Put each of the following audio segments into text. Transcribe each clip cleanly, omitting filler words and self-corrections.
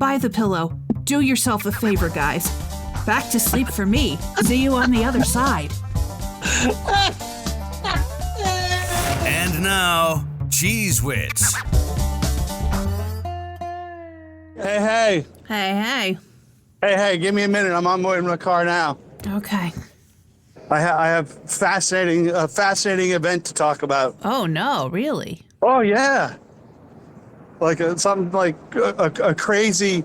Buy the pillow. Do yourself a favor, guys. Back to sleep for me. See you on the other side. And now, CheezWits. Hey. Hey. Give me a minute. I'm on my way in my car now. Okay. I have a fascinating event to talk about. Oh, no, really? Oh, yeah. Like something like a crazy...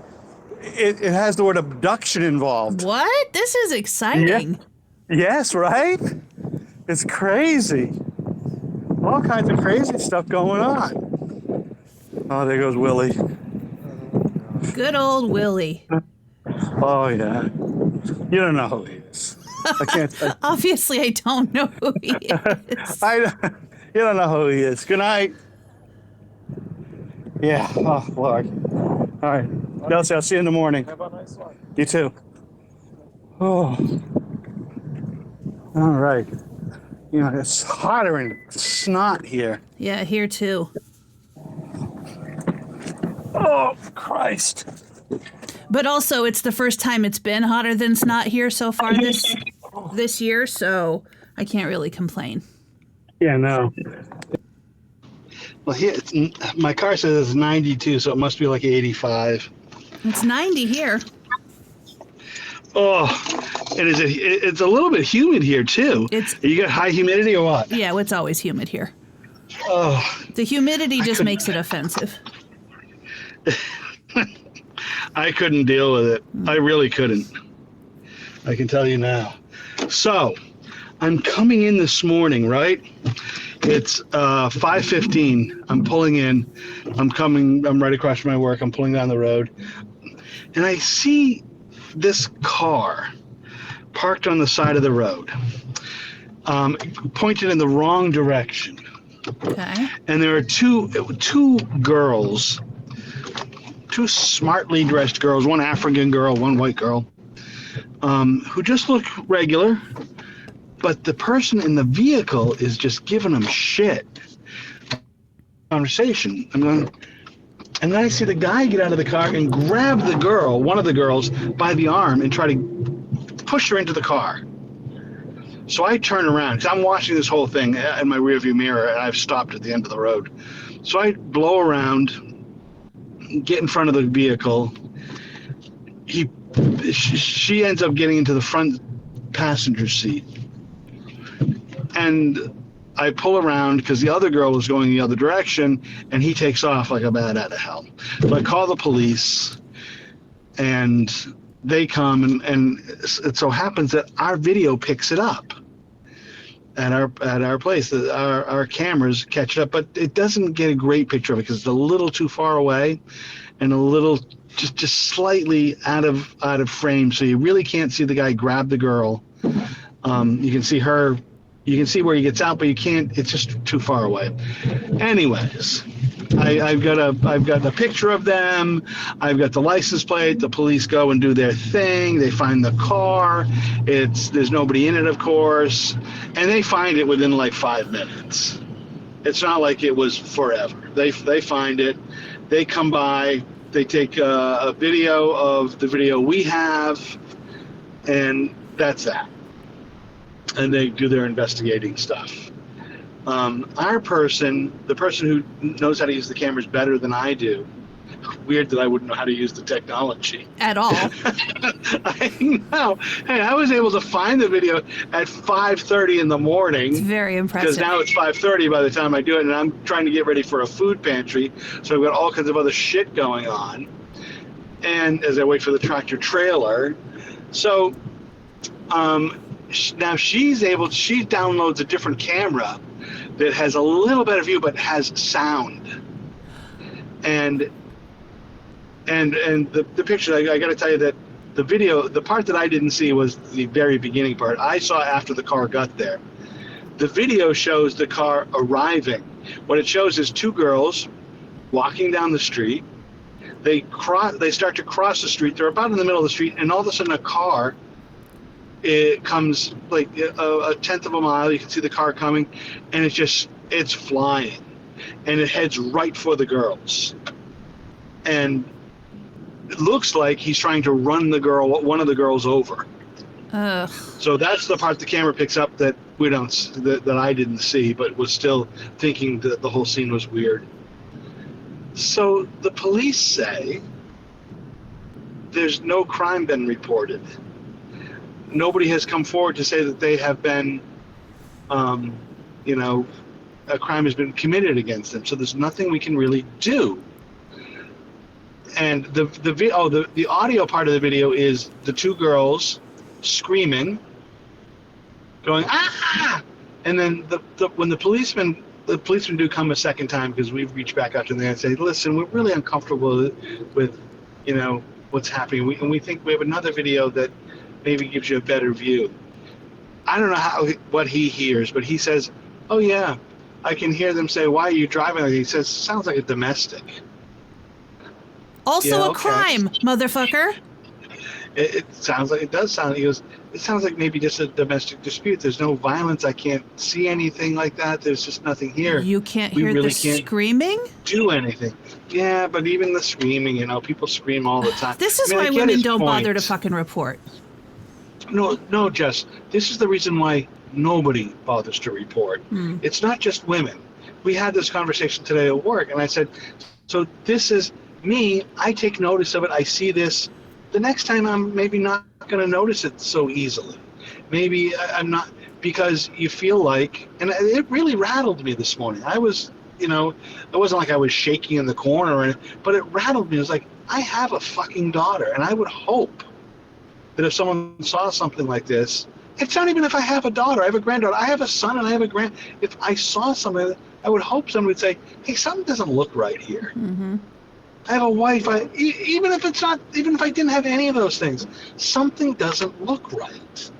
It has the word abduction involved. What? This is exciting. Yeah. Yes, right? It's crazy. All kinds of crazy stuff going on. Oh, there goes Willie. Good old Willie. Oh, yeah. You don't know who he is. I can't. Obviously, I don't know who he is. You don't know who he is. Good night. Yeah. Oh, Lord. All right. Elsie, I'll see you in the morning. Have a nice one. You too. Oh. All right. You know, it's hotter than snot here. Yeah, here too. Oh, Christ. But also, it's the first time it's been hotter than snot here so far this year, so I can't really complain. Yeah, no. Well, here, my car says it's 92, so it must be like 85. It's 90 here. Oh, it's a little bit humid here, too. You got high humidity or what? Yeah, it's always humid here. Oh. The humidity just makes it offensive. I couldn't deal with it. I really couldn't. I can tell you now. So, I'm coming in this morning, right? It's 5:15. I'm pulling in. I'm right across from my work. I'm pulling down the road. And I see this car parked on the side of the road, pointed in the wrong direction. Okay. And there are two girls, two smartly dressed girls, one African girl, one white girl, who just look regular, but the person in the vehicle is just giving them shit. Conversation. And then I see the guy get out of the car and grab the girl, one of the girls, by the arm and try to push her into the car. So I turn around, because I'm watching this whole thing in my rearview mirror, and I've stopped at the end of the road. So I blow around, get in front of the vehicle. She ends up getting into the front passenger seat. And I pull around because the other girl is going the other direction, and he takes off like a bat out of hell. So I call the police, and they come, and it so happens that our video picks it up at our place. Our cameras catch it up, but it doesn't get a great picture of it because it's a little too far away and a little just slightly out of frame, so you really can't see the guy grab the girl. You can see her. You can see where he gets out, but you can't. It's just too far away. Anyways, I've got a picture of them. I've got the license plate. The police go and do their thing. They find the car. There's nobody in it, of course, and they find it within like 5 minutes. It's not like it was forever. They find it. They come by. They take a video of the video we have, and that's that. And they do their investigating stuff. The person who knows how to use the cameras better than I do, weird that I wouldn't know how to use the technology. At all. I know. Hey, I was able to find the video at 5:30 in the morning. It's very impressive. Because now it's 5:30 by the time I do it, and I'm trying to get ready for a food pantry, so I've got all kinds of other shit going on. And as I wait for the tractor trailer. So, now she downloads a different camera that has a little better view but has sound, and the picture. I got to tell you that the video, the part that I didn't see was the very beginning part. I saw after the car got there. The video shows the car arriving. What it shows is two girls walking down the street. They start to cross the street. They're about in the middle of the street, and all of a sudden a car. It comes like a tenth of a mile. You can see the car coming, and it's flying, and it heads right for the girls. And it looks like he's trying to run one of the girls over. Ugh. So that's the part the camera picks up that we don't, that I didn't see, but was still thinking that the whole scene was weird. So the police say there's no crime been reported. Nobody has come forward to say that they have been, a crime has been committed against them. So there's nothing we can really do. And the audio part of the video is the two girls screaming, going ah, and then when the policemen do come a second time, because we've reached back out to them and say, listen, we're really uncomfortable with what's happening, and we think we have another video that maybe gives you a better view. I don't know what he hears, but he says, oh yeah, I can hear them say, why are you driving like that? He says, sounds like a domestic. Also a crime, motherfucker. It sounds like, it does sound, he goes, it sounds like maybe just a domestic dispute. There's no violence. I can't see anything like that. There's just nothing here. You can't hear the screaming? Do anything. Yeah, but even the screaming, people scream all the time. This is why women don't bother to fucking report. No, Jess. This is the reason why nobody bothers to report. It's not just women. We had this conversation today at work, and I said, so this is me. I take notice of it. I see this. The next time I'm maybe not going to notice it so easily. Maybe I'm not, because you feel like, and it really rattled me this morning. I was, it wasn't like I was shaking in the corner, but it rattled me. It was like, I have a fucking daughter, and I would hope that if someone saw something like this, it's not even if I have a daughter, I have a granddaughter, I have a son and I have a if I saw something, I would hope someone would say, hey, something doesn't look right here. Mm-hmm. I have a wife, even if I didn't have any of those things, something doesn't look right.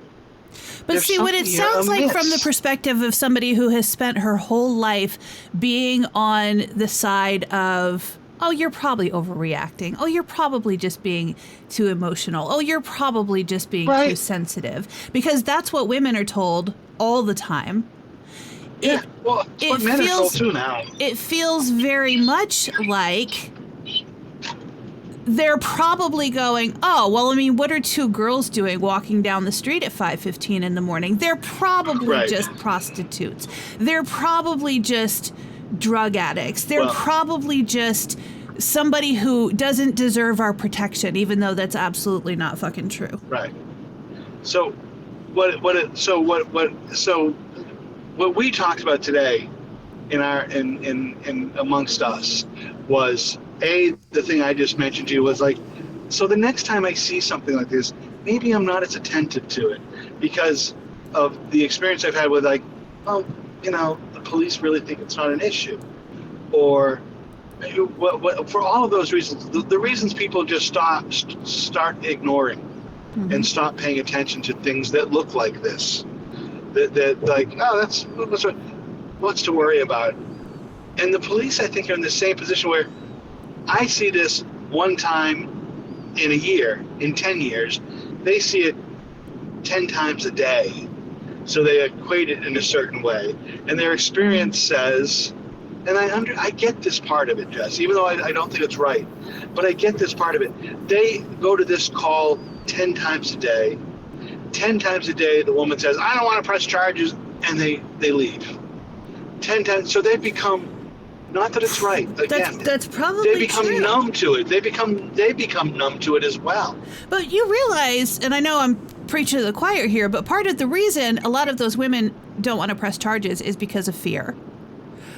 But There's see, what it sounds like from the perspective of somebody who has spent her whole life being on the side of, oh, you're probably overreacting. Oh, you're probably just being too emotional. Oh, you're probably just being too sensitive. Because that's what women are told all the time. Yeah, it's what men are told too now. It feels very much like they're probably going, oh, well, I mean, what are two girls doing walking down the street at 5:15 in the morning? They're probably just prostitutes. They're probably just drug addicts. They're probably just somebody who doesn't deserve our protection, even though that's absolutely not fucking true. Right. So what we talked about today in amongst us was the thing I just mentioned to you was like, so the next time I see something like this, maybe I'm not as attentive to it because of the experience I've had with like, oh, the police really think it's not an issue, or for all of those reasons, the reasons people just start ignoring and stop paying attention to things that look like this, that like, oh, what's to worry about? And the police, I think, are in the same position where I see this one time in a year, in 10 years, they see it 10 times a day. So they equate it in a certain way. And their experience says, and I get this part of it, Jess, even though I don't think it's right, but I get this part of it. They go to this call 10 times a day. 10 times a day, the woman says, I don't want to press charges, and they leave. 10 times, so they've become, not that it's right. Again, that's probably they become true. numb to it. They become numb to it as well. But you realize, and I know I'm preaching to the choir here, but part of the reason a lot of those women don't want to press charges is because of fear.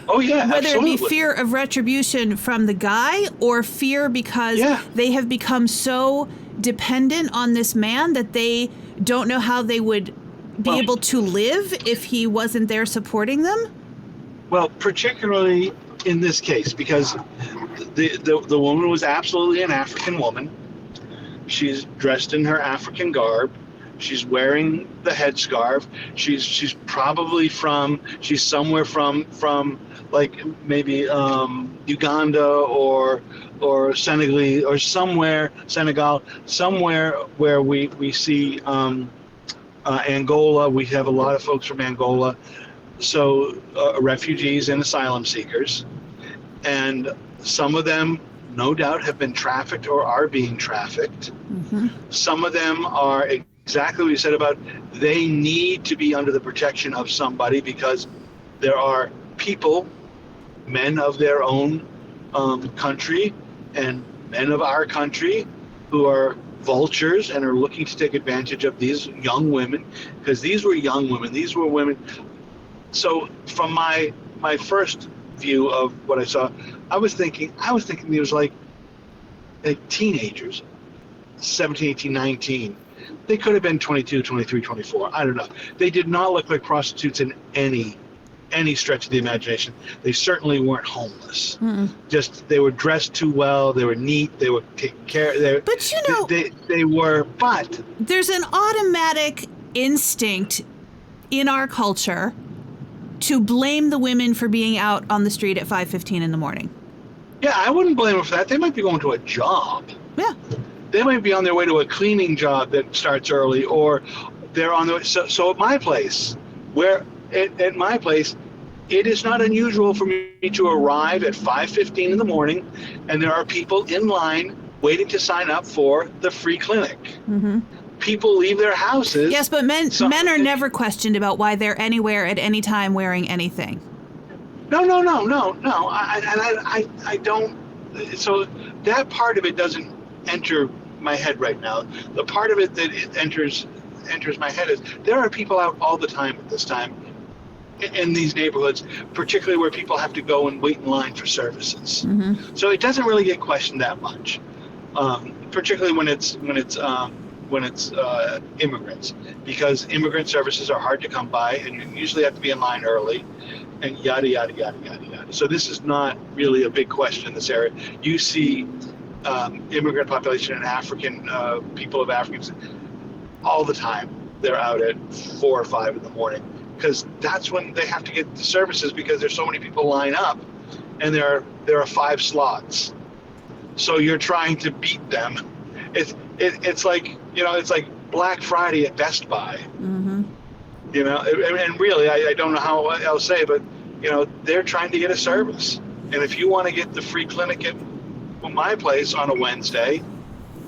Oh yeah, whether absolutely. it be fear of retribution from the guy or fear because they have become so dependent on this man that they don't know how they would be able to live if he wasn't there supporting them. Well, particularly in this case, because the woman was absolutely an African woman. She's dressed in her African garb. She's wearing the headscarf. She's probably she's somewhere from like maybe Uganda or Senegal or Senegal, somewhere where we see Angola. We have a lot of folks from Angola. So refugees and asylum seekers, and some of them no doubt have been trafficked or are being trafficked. Mm-hmm. Some of them are exactly what you said about they need to be under the protection of somebody because there are people, men of their own country and men of our country who are vultures and are looking to take advantage of these young women, because these were young women. These were women. So from my first view of what I saw, I was thinking it was like teenagers, 17, 18, 19. They could have been 22, 23, 24. I don't know. They did not look like prostitutes in any stretch of the imagination. They certainly weren't homeless. Mm-mm. Just they were dressed too well. They were neat. They were taken care of. But you know, they were. But there's an automatic instinct in our culture to blame the women for being out on the street at 5:15 in the morning. Yeah, I wouldn't blame them for that. They might be going to a job. Yeah. They might be on their way to a cleaning job that starts early, or they're on the. So at my place, at my place, it is not unusual for me to arrive at 5:15 in the morning, and there are people in line waiting to sign up for the free clinic. Mm-hmm. People leave their houses. Yes, but men are never questioned about why they're anywhere at any time wearing anything. No. I don't. So that part of it doesn't enter my head right now. The part of it that it enters my head is there are people out all the time at this time in these neighborhoods, particularly where people have to go and wait in line for services. Mm-hmm. So it doesn't really get questioned that much, particularly when it's immigrants, because immigrant services are hard to come by, and you usually have to be in line early, and yada yada yada yada yada. So this is not really a big question in this area. You see immigrant population and African people of Africans all the time. They're out at 4 or 5 in the morning, because that's when they have to get the services, because there's so many people line up, and there are 5 slots. So you're trying to beat them. It's like, it's like Black Friday at Best Buy. Mm-hmm. And really, I don't know how else to say, but they're trying to get a service. And if you want to get the free clinic at my place on a Wednesday,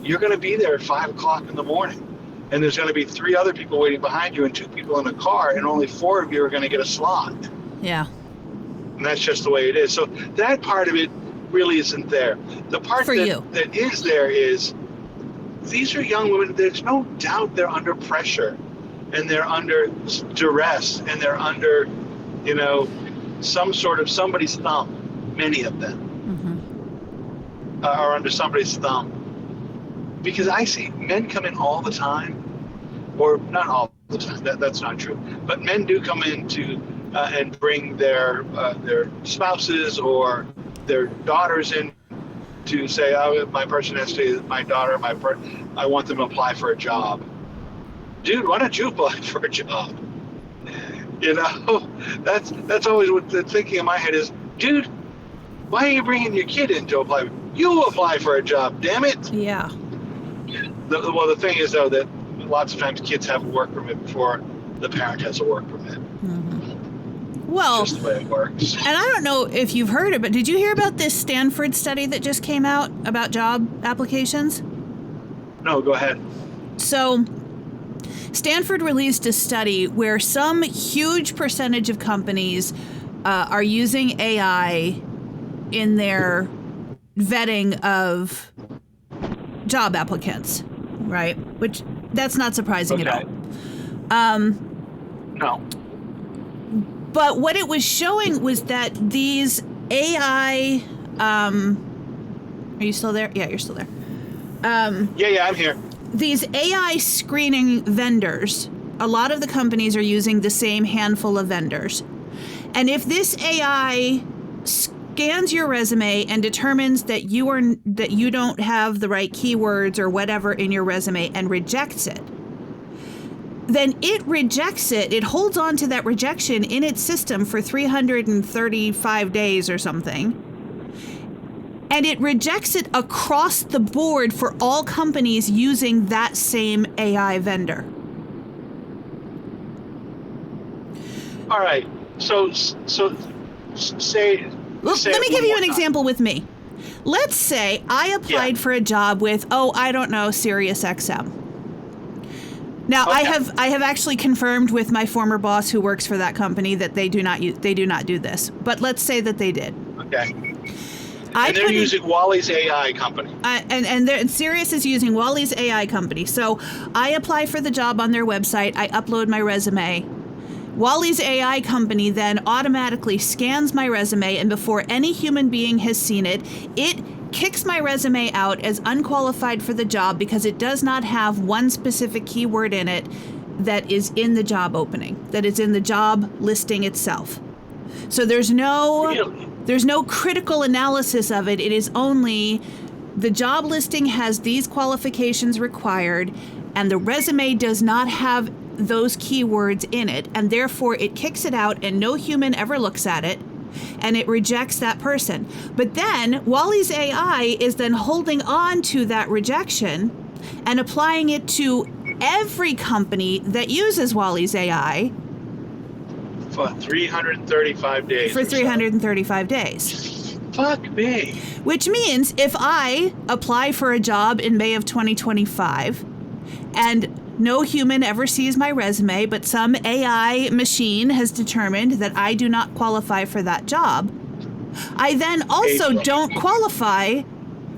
you're going to be there at 5 o'clock in the morning. And there's going to be 3 other people waiting behind you and 2 people in a car, and only 4 of you are going to get a slot. Yeah. And that's just the way it is. So that part of it really isn't there. The part that is there is these are young women. There's no doubt they're under pressure, and they're under duress, and they're under, some sort of somebody's thumb. Many of them are under somebody's thumb. Because I see men come in all the time, or not all the time, that's not true, but men do come in and bring their spouses or their daughters in to say, my person has to, my daughter, I want them to apply for a job. Dude, why don't you apply for a job? That's always what the thinking in my head is, dude, why are you bringing your kid in to apply? You apply for a job, damn it. Yeah. The thing is, though, that lots of times kids have a work permit before the parent has a work permit. Mm-hmm. Well, just the way it works. And I don't know if you've heard it, but did you hear about this Stanford study that just came out about job applications? No, go ahead. So, Stanford released a study where some huge percentage of companies are using AI in their vetting of job applicants, right? Which that's not surprising at all. No. But what it was showing was that these AI, are you still there? Yeah, you're still there. Yeah, I'm here. These AI screening vendors, a lot of the companies are using the same handful of vendors. And if this AI scans your resume and determines that you don't have the right keywords or whatever in your resume and rejects it, then it rejects it. It holds on to that rejection in its system for 335 days or something. And it rejects it across the board for all companies using that same AI vendor. All right. So say. Let me give you an example with me. Let's say I applied for a job with, I don't know, Sirius XM. Now, Okay. I have actually confirmed with my former boss who works for that company that they do not do this. But let's say that they did. Okay. And they're using Wally's AI company. And Sirius is using Wally's AI company. So I apply for the job on their website. I upload my resume. Wally's AI company then automatically scans my resume, and before any human being has seen it, it kicks my resume out as unqualified for the job because it does not have one specific keyword in it that is in the job opening, that is in the job listing itself. So there's no critical analysis of it. It is only the job listing has these qualifications required, and the resume does not have those keywords in it, and therefore it kicks it out and no human ever looks at it, and it rejects that person. But then Wally's AI is then holding on to that rejection and applying it to every company that uses Wally's AI For 335 days. for 335 days. Fuck me. Which means if I apply for a job in May of 2025 and no human ever sees my resume, but some AI machine has determined that I do not qualify for that job, I then also don't qualify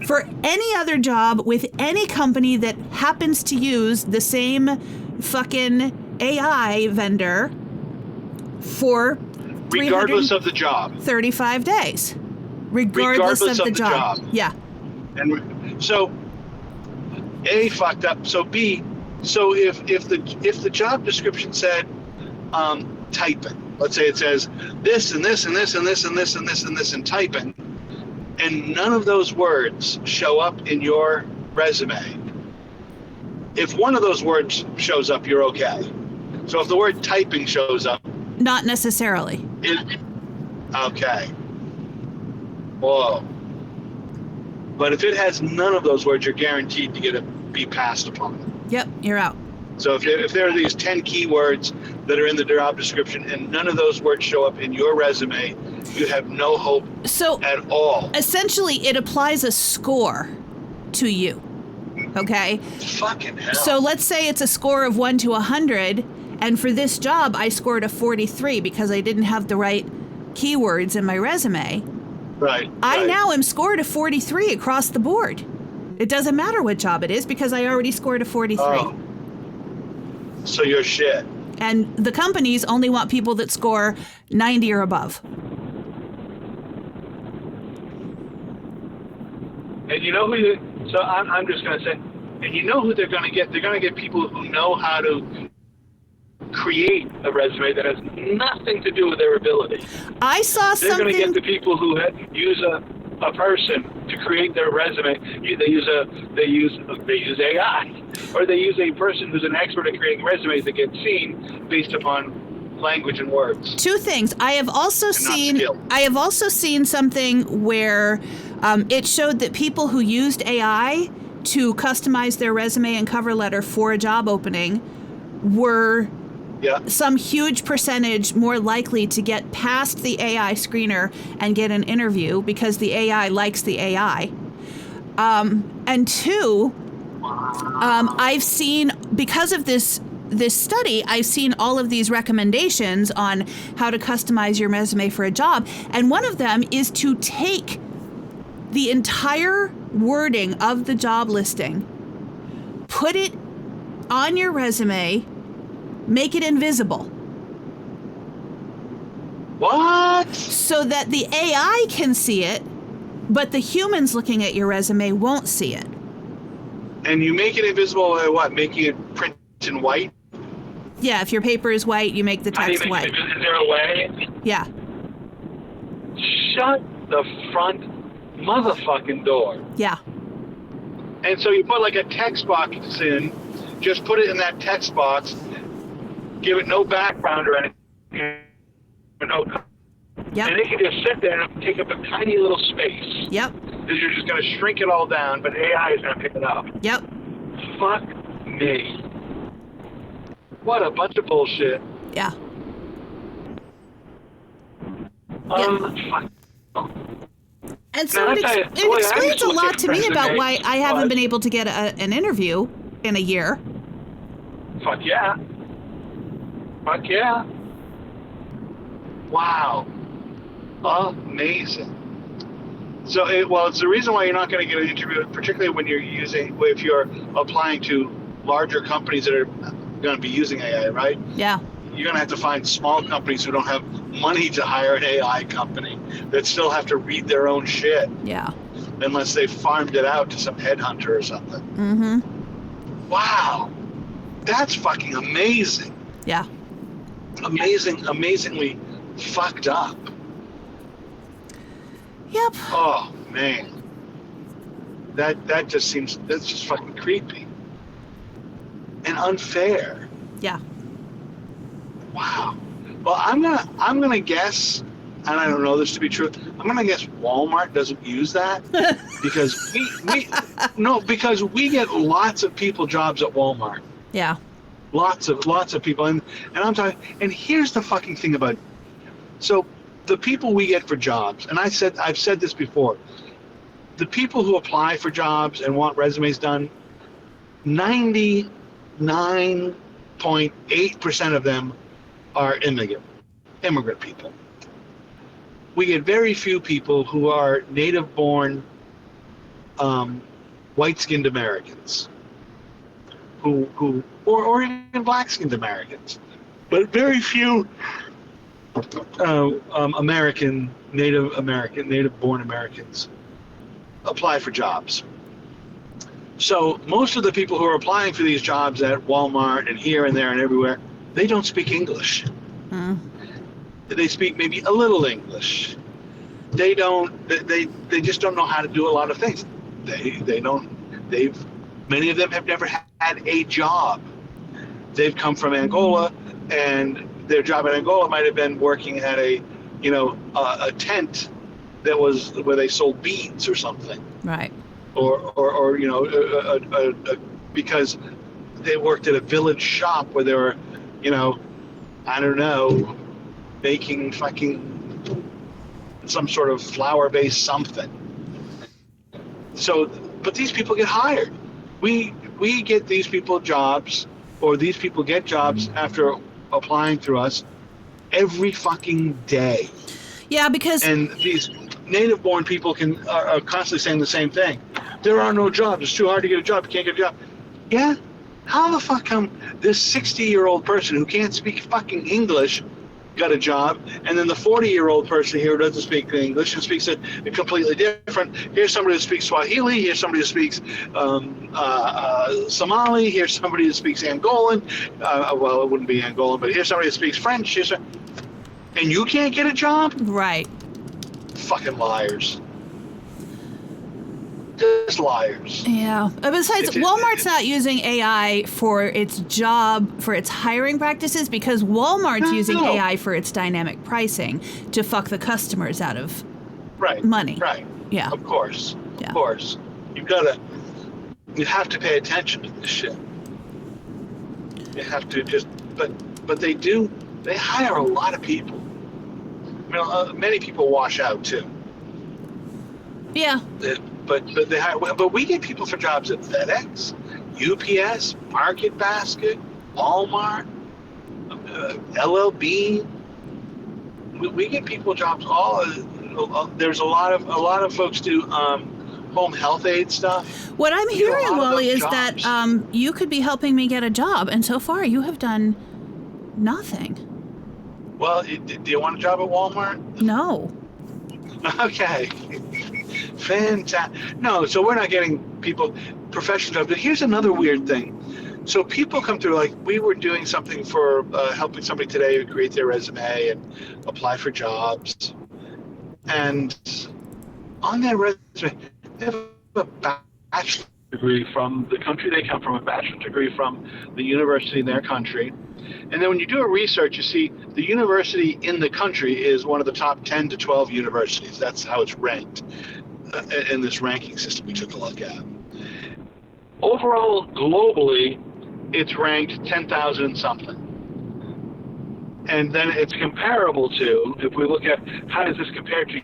for any other job with any company that happens to use the same fucking AI vendor for Regardless of the job. 35 days. Regardless of the job. Yeah. And so, A, fucked up. So B, so if the job description said typing, let's say it says this and this and this and this and this and this and this and typing, and none of those words show up in your resume. If one of those words shows up, you're okay. So if the word typing shows up, Not necessarily. Okay. Whoa. But if it has none of those words, you're guaranteed to be passed upon. Yep, you're out. So if there are these 10 keywords that are in the job description and none of those words show up in your resume, you have no hope at all. Essentially, it applies a score to you. Okay? Fucking hell. So let's say it's a score of 1 to 100, and for this job, I scored a 43 because I didn't have the right keywords in my resume. Right. I now am scored a 43 across the board. It doesn't matter what job it is because I already scored a 43. Oh. So you're shit. And the companies only want people that score 90 or above. And you know who? So I'm just going to say, and you know who they're going to get? They're going to get people who know how to create a resume that has nothing to do with their ability. I saw They're something. going to get the people who use a person to create their resume. They use AI, or they use a person who's an expert at creating resumes that get seen based upon language and words. Two things. I have also seen something where it showed that people who used AI to customize their resume and cover letter for a job opening were some huge percentage more likely to get past the AI screener and get an interview because the AI likes the AI. And two, I've seen, because of this study, I've seen all of these recommendations on how to customize your resume for a job. And one of them is to take the entire wording of the job listing, put it on your resume, make it invisible. What? So that the AI can see it, but the humans looking at your resume won't see it. And you make it invisible by what? Making it print in white? Yeah, if your paper is white, you make the text white. Is there a way? Yeah. Shut the front motherfucking door. Yeah. And so you put like a text box in, just put it in that text box, give it no background or anything, Yep. and it can just sit there and take up a tiny little space. Yep. Because you're just going to shrink it all down, but AI is going to pick it up. Yep. Fuck me. What a bunch of bullshit. Yeah. Fuck. And so Now, it explains a lot to me about why I haven't been able to get an interview in a year. Fuck yeah. Fuck yeah. Wow. Amazing. So, it's the reason why you're not going to get an interview, particularly when if you're applying to larger companies that are going to be using AI, right? Yeah. You're going to have to find small companies who don't have money to hire an AI company, that still have to read their own shit. Yeah. Unless they farmed it out to some headhunter or something. Mm-hmm. Wow. That's fucking amazing. Yeah. Amazingly fucked up. Yep. Oh, man. That's just fucking creepy. And unfair. Yeah. Wow. Well, I'm gonna guess, and I don't know this to be true. I'm gonna guess Walmart doesn't use that because because we get lots of people jobs at Walmart. Yeah. Lots of people, and I'm talking. And here's the fucking thing about. So, the people we get for jobs, and I've said this before. The people who apply for jobs and want resumes done, 99.8% of them are immigrant people. We get very few people who are native-born, white-skinned Americans, or even black-skinned Americans, but very few native-born Americans apply for jobs. So most of the people who are applying for these jobs at Walmart and here and there and everywhere, they don't speak English. They speak maybe a little English. They just don't know how to do a lot of things. Many of them have never had a job. They've come from Angola, and their job in Angola might have been working at a tent that was where they sold beads or something. Right. Or because they worked at a village shop where they were, I don't know, making fucking some sort of flour-based something. So, but these people get hired. We get these people jobs, or these people get jobs after applying through us every fucking day. Yeah, because and these native-born people are constantly saying the same thing. There are no jobs. It's too hard to get a job. You can't get a job. Yeah? How the fuck come this 60-year-old person who can't speak fucking English got a job, and then the 40-year-old person here who doesn't speak English and speaks it completely different? Here's somebody who speaks Swahili. Here's somebody who speaks Somali. Here's somebody who speaks Angolan. Well, it wouldn't be Angolan, but here's somebody who speaks French. And you can't get a job? Right. Fucking liars. Just liars. Yeah. Besides, Walmart's not using AI for its hiring practices, because Walmart's using AI for its dynamic pricing to fuck the customers out of money. Right. Yeah. Of course. Yeah. Of course. You have to pay attention to this shit. You have to but they hire a lot of people. Many people wash out too. Yeah. But they hire. But we get people for jobs at FedEx, UPS, Market Basket, Walmart, LLB. We get people jobs. There's a lot of folks do home health aid stuff. What I'm hearing, Wally, is that you could be helping me get a job, and so far you have done nothing. Well, do you want a job at Walmart? No. Okay. Fantastic. No, so we're not getting people professional jobs. But here's another weird thing. So people come through, like we were doing something for helping somebody today create their resume and apply for jobs. And on their resume, they have a bachelor's degree from the country they come from, a bachelor's degree from the university in their country. And then when you do a research, you see the university in the country is one of the top 10 to 12 universities. That's how it's ranked in this ranking system we took a look at. Overall, globally, it's ranked 10,000 something. And then it's comparable to, if we look at how does this compare to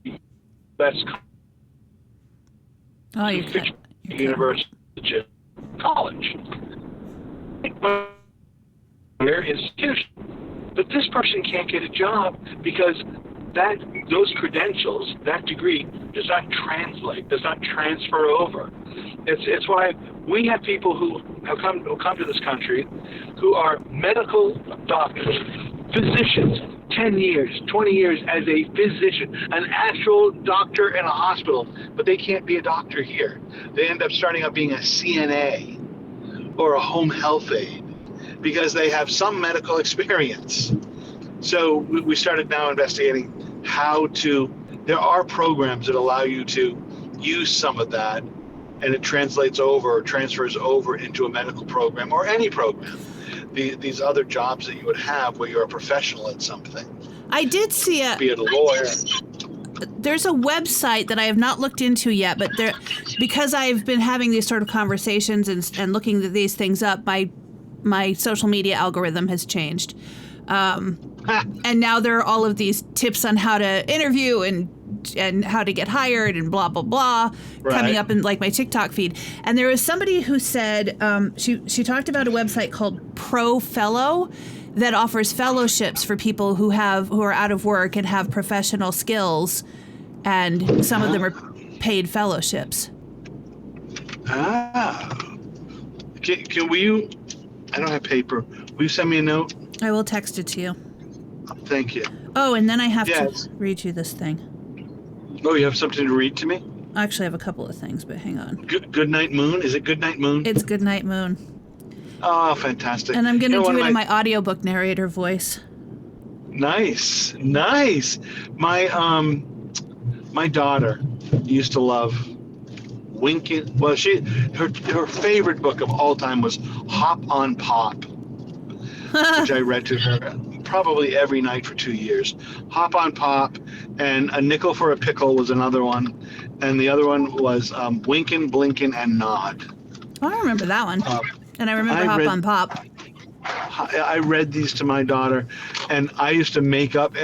U.S. Oh, you to can't. University College. Their institution. But this person can't get a job because those credentials, that degree, does not translate, does not transfer over. It's why we have people who come to this country who are medical doctors, physicians, 10 years, 20 years as a physician, an actual doctor in a hospital, but they can't be a doctor here. They end up starting up being a CNA or a home health aide because they have some medical experience. So we started now investigating there are programs that allow you to use some of that, and it transfers over into a medical program or any program. These other jobs that you would have where you're a professional at something. I did see be it a lawyer. There's a website that I have not looked into yet, but because I've been having these sort of conversations and looking at these things up, my social media algorithm has changed. And now there are all of these tips on how to interview and how to get hired and blah, blah, blah, coming up in like my TikTok feed. And there was somebody who said, she talked about a website called Pro Fellow that offers fellowships for people who are out of work and have professional skills. And some of them are paid fellowships. Will you, I don't have paper. Will you send me a note? I will text it to you. Thank you. Oh, and then I have to read you this thing. Oh, you have something to read to me? I actually have a couple of things, but hang on. Good Night Moon? Is it Good Night Moon? It's Good Night Moon. Oh, fantastic. And I'm going to do it in my audiobook narrator voice. Nice. My daughter used to love Winking. Well, her favorite book of all time was Hop on Pop, which I read to her probably every night for 2 years. Hop on Pop, and A Nickel for a Pickle was another one, and the other one was Winkin', Blinkin', and Nod. Oh, I remember that one. And I remember Hop on Pop. I read these to my daughter, and I used to make up,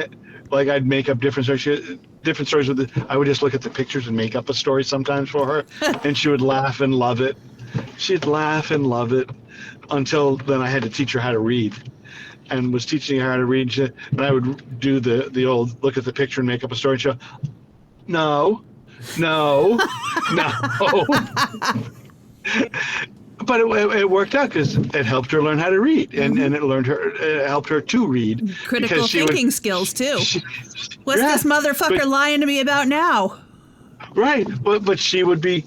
I'd make up different stories with it. I would just look at the pictures and make up a story sometimes for her, and she would laugh and love it. She'd laugh and love it until then I had to teach her how to read, and was teaching her how to read. And I would do the old look at the picture and make up a story. And she'd go, no. But it worked out because it helped her learn how to read, and it helped her to read. Critical thinking skills too. What's this motherfucker lying to me about now? Right, but she'd be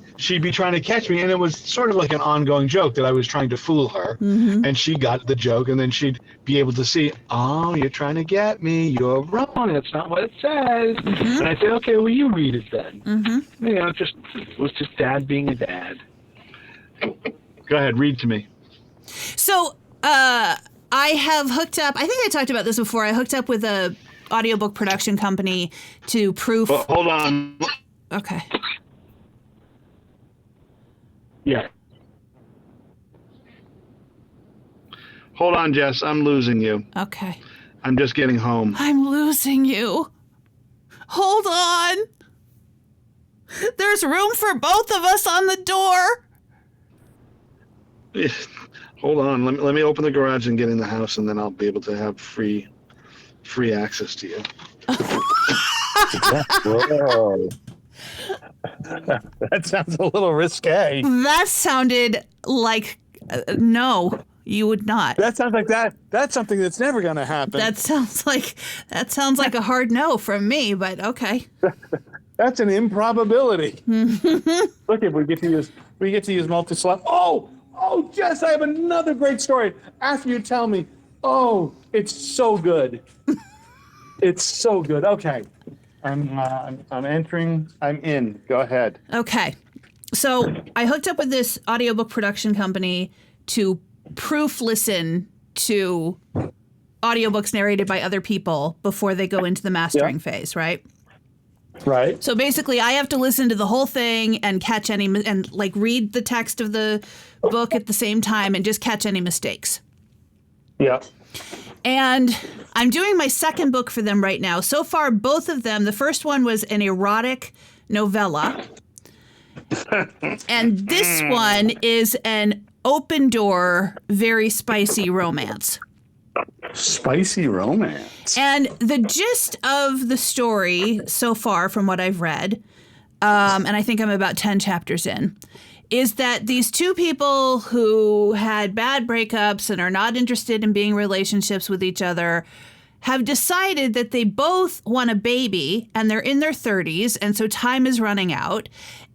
trying to catch me, and it was sort of like an ongoing joke that I was trying to fool her, and she got the joke, and then she'd be able to see, oh, you're trying to get me, you're wrong, that's not what it says. And I say, okay, well, you read it then. It was just dad being a dad. Go ahead, read to me. So, I have hooked up, I think I talked about this before, I hooked up with a audiobook production company to proof. Well, hold on. Okay. Yeah. Hold on, Jess, I'm losing you. Okay. I'm just getting home. I'm losing you. Hold on. There's room for both of us on the door. Hold on. Let me open the garage and get in the house, and then I'll be able to have free access to you. Whoa. That sounds a little risque. That sounded like no, you would not. That sounds like that. That's something that's never going to happen. That sounds like a hard no from me, but okay. That's an improbability. Look, if we get to use multi-slap. Oh, Jess, I have another great story. After you tell me, it's so good. It's so good. Okay. I'm entering. I'm in. Go ahead. Okay. So I hooked up with this audiobook production company to proof listen to audiobooks narrated by other people before they go into the mastering phase, right? Right. So basically I have to listen to the whole thing and catch and read the text of the book at the same time and just catch any mistakes. Yeah. And I'm doing my second book for them right now. So far, both of them, the first one was an erotic novella, And this one is an open door, very spicy romance. Spicy romance. And the gist of the story so far, from what I've read, and I think I'm about 10 chapters in, is that these two people who had bad breakups and are not interested in being in relationships with each other have decided that they both want a baby, and they're in their 30s, and so time is running out.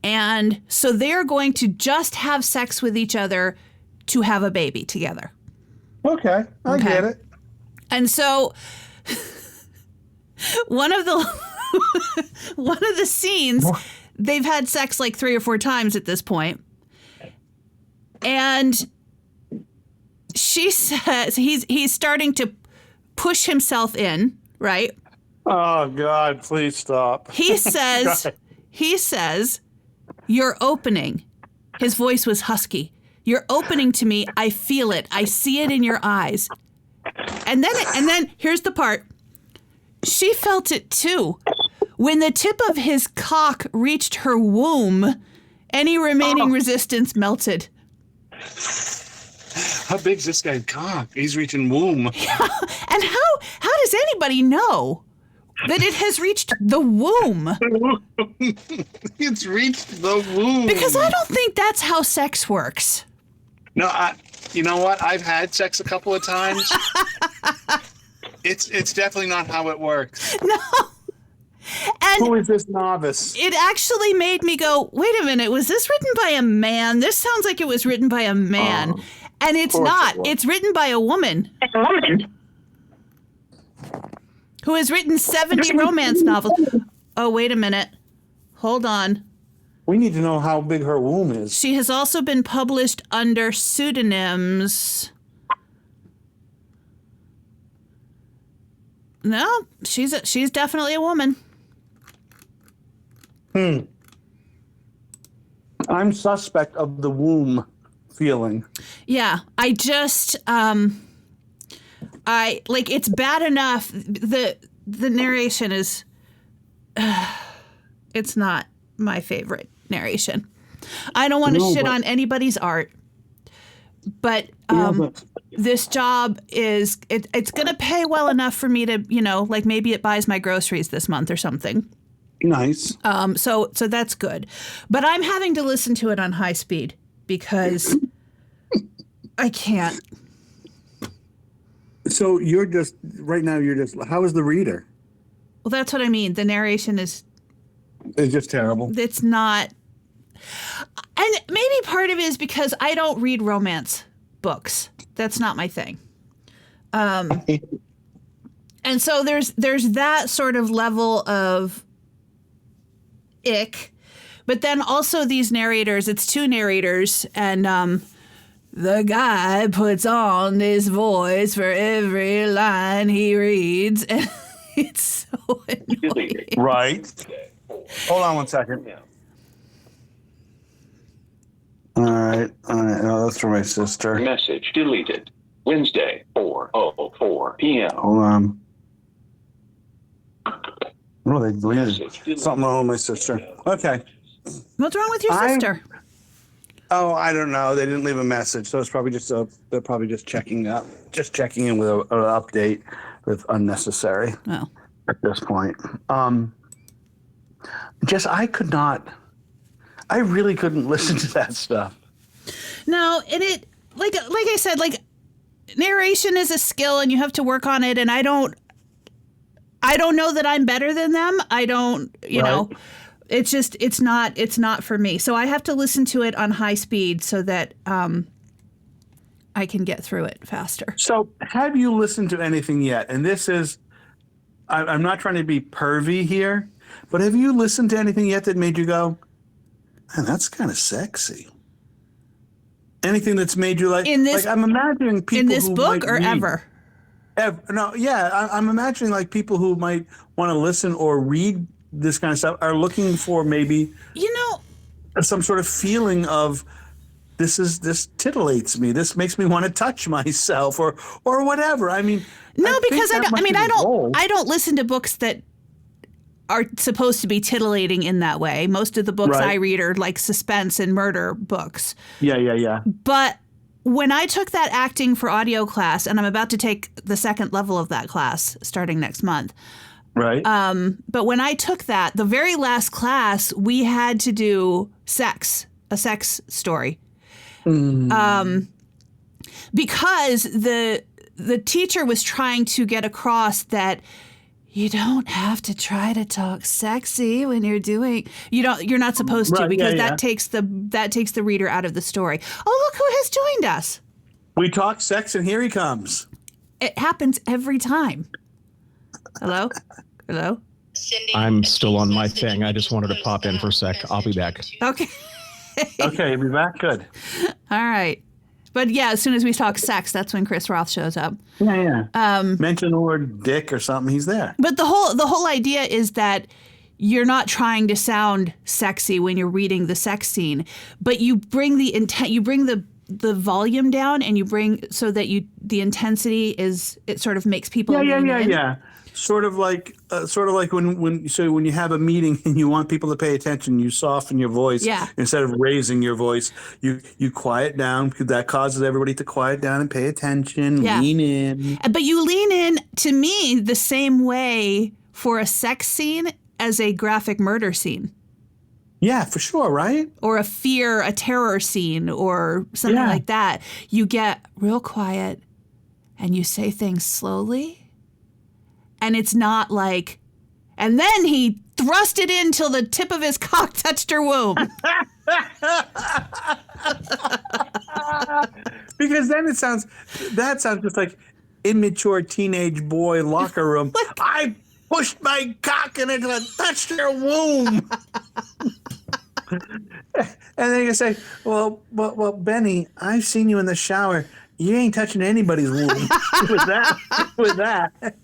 And so they're going to just have sex with each other to have a baby together. Okay, I get it. And so one of the scenes, they've had sex like 3 or 4 times at this point. And she says he's starting to push himself in, right? Oh God, please stop. He says, "You're opening." His voice was husky. "You're opening to me. I feel it. I see it in your eyes." And then here's the part. She felt it too. When the tip of his cock reached her womb, any remaining resistance melted. How big's this guy's cock? He's reaching womb. Yeah. And how does anybody know that it has reached the womb? It's reached the womb. Because I don't think that's how sex works. No, you know what? I've had sex a couple of times. It's definitely not how it works. No. And who is this novice? It actually made me go, wait a minute, was this written by a man? This sounds like it was written by a man. And it's not. It's written by a woman who has written 70 romance novels. Oh, wait a minute. Hold on. We need to know how big her womb is. She has also been published under pseudonyms. No, she's definitely a woman. I'm suspect of the womb feeling. Yeah, I just it's bad enough. The narration is it's not my favorite narration. I don't want to shit on anybody's art, but this job is it's going to pay well enough for me to, like maybe it buys my groceries this month or something. Nice. So that's good. But I'm having to listen to it on high speed because I can't. So how is the reader? Well, that's what I mean. The narration is... It's just terrible. It's not... And maybe part of it is because I don't read romance books. That's not my thing. And so there's that sort of level of ick. But then also these narrators, it's 2 narrators, and the guy puts on his voice for every line he reads. And it's so annoying. Right. Hold on one second. All right. Oh, that's for my sister. Message deleted. Wednesday, 4:04 p.m. Hold on. Oh, they deleted something wrong with my sister. Okay. What's wrong with your sister? Oh, I don't know. They didn't leave a message, so it's probably they're probably just checking in with an update with unnecessary. Oh. At this point. I really couldn't listen to that stuff. No, and it like I said, like narration is a skill and you have to work on it, and I don't know that I'm better than them. I don't, you know. It's just it's not for me. So I have to listen to it on high speed so that I can get through it faster. So have you listened to anything yet? And this is I'm not trying to be pervy here, but have you listened to anything yet that made you go, man, that's kind of sexy? Anything that's made you like I'm imagining people in this who book might or read, ever? No, yeah, I'm imagining like people who might want to listen or read this kind of stuff are looking for maybe some sort of feeling of this titillates me. This makes me want to touch myself or whatever. I mean, no, because I don't listen to books that are supposed to be titillating in that way. Most of the books Right. I read are like suspense and murder books. Yeah. But when I took that acting for audio class, and I'm about to take the second level of that class starting next month. Right. But when I took that, the very last class, we had to do a sex story. Because the teacher was trying to get across that you don't have to try to talk sexy when you're doing you're not supposed to, Right, because yeah. that takes the reader out of the story. Oh, look who has joined us. We talk sex, and here he comes. It happens every time. Hello? I'm still on my thing. I just wanted to pop in for a sec. I'll be back. Okay. Okay, be back. Good. All right. But yeah, as soon as we talk sex, that's when Chris Roth shows up. Yeah. Mention the word dick or something, he's there. But the whole idea is that you're not trying to sound sexy when you're reading the sex scene, but you bring the intent, you bring the volume down, and you bring so that the intensity it sort of makes people lean in. Yeah. Sort of like when you have a meeting and you want people to pay attention, you soften your voice instead of raising your voice. You quiet down, because that causes everybody to quiet down and pay attention, lean in. But you lean in, to me, the same way for a sex scene as a graphic murder scene. Yeah, for sure, right? Or a terror scene or something like that. You get real quiet and you say things slowly. And it's not like, and then he thrust it in till the tip of his cock touched her womb. Because then that sounds just like immature teenage boy locker room. I pushed my cock in until it touched her womb. And then you say, well, Benny, I've seen you in the shower. You ain't touching anybody's womb with that.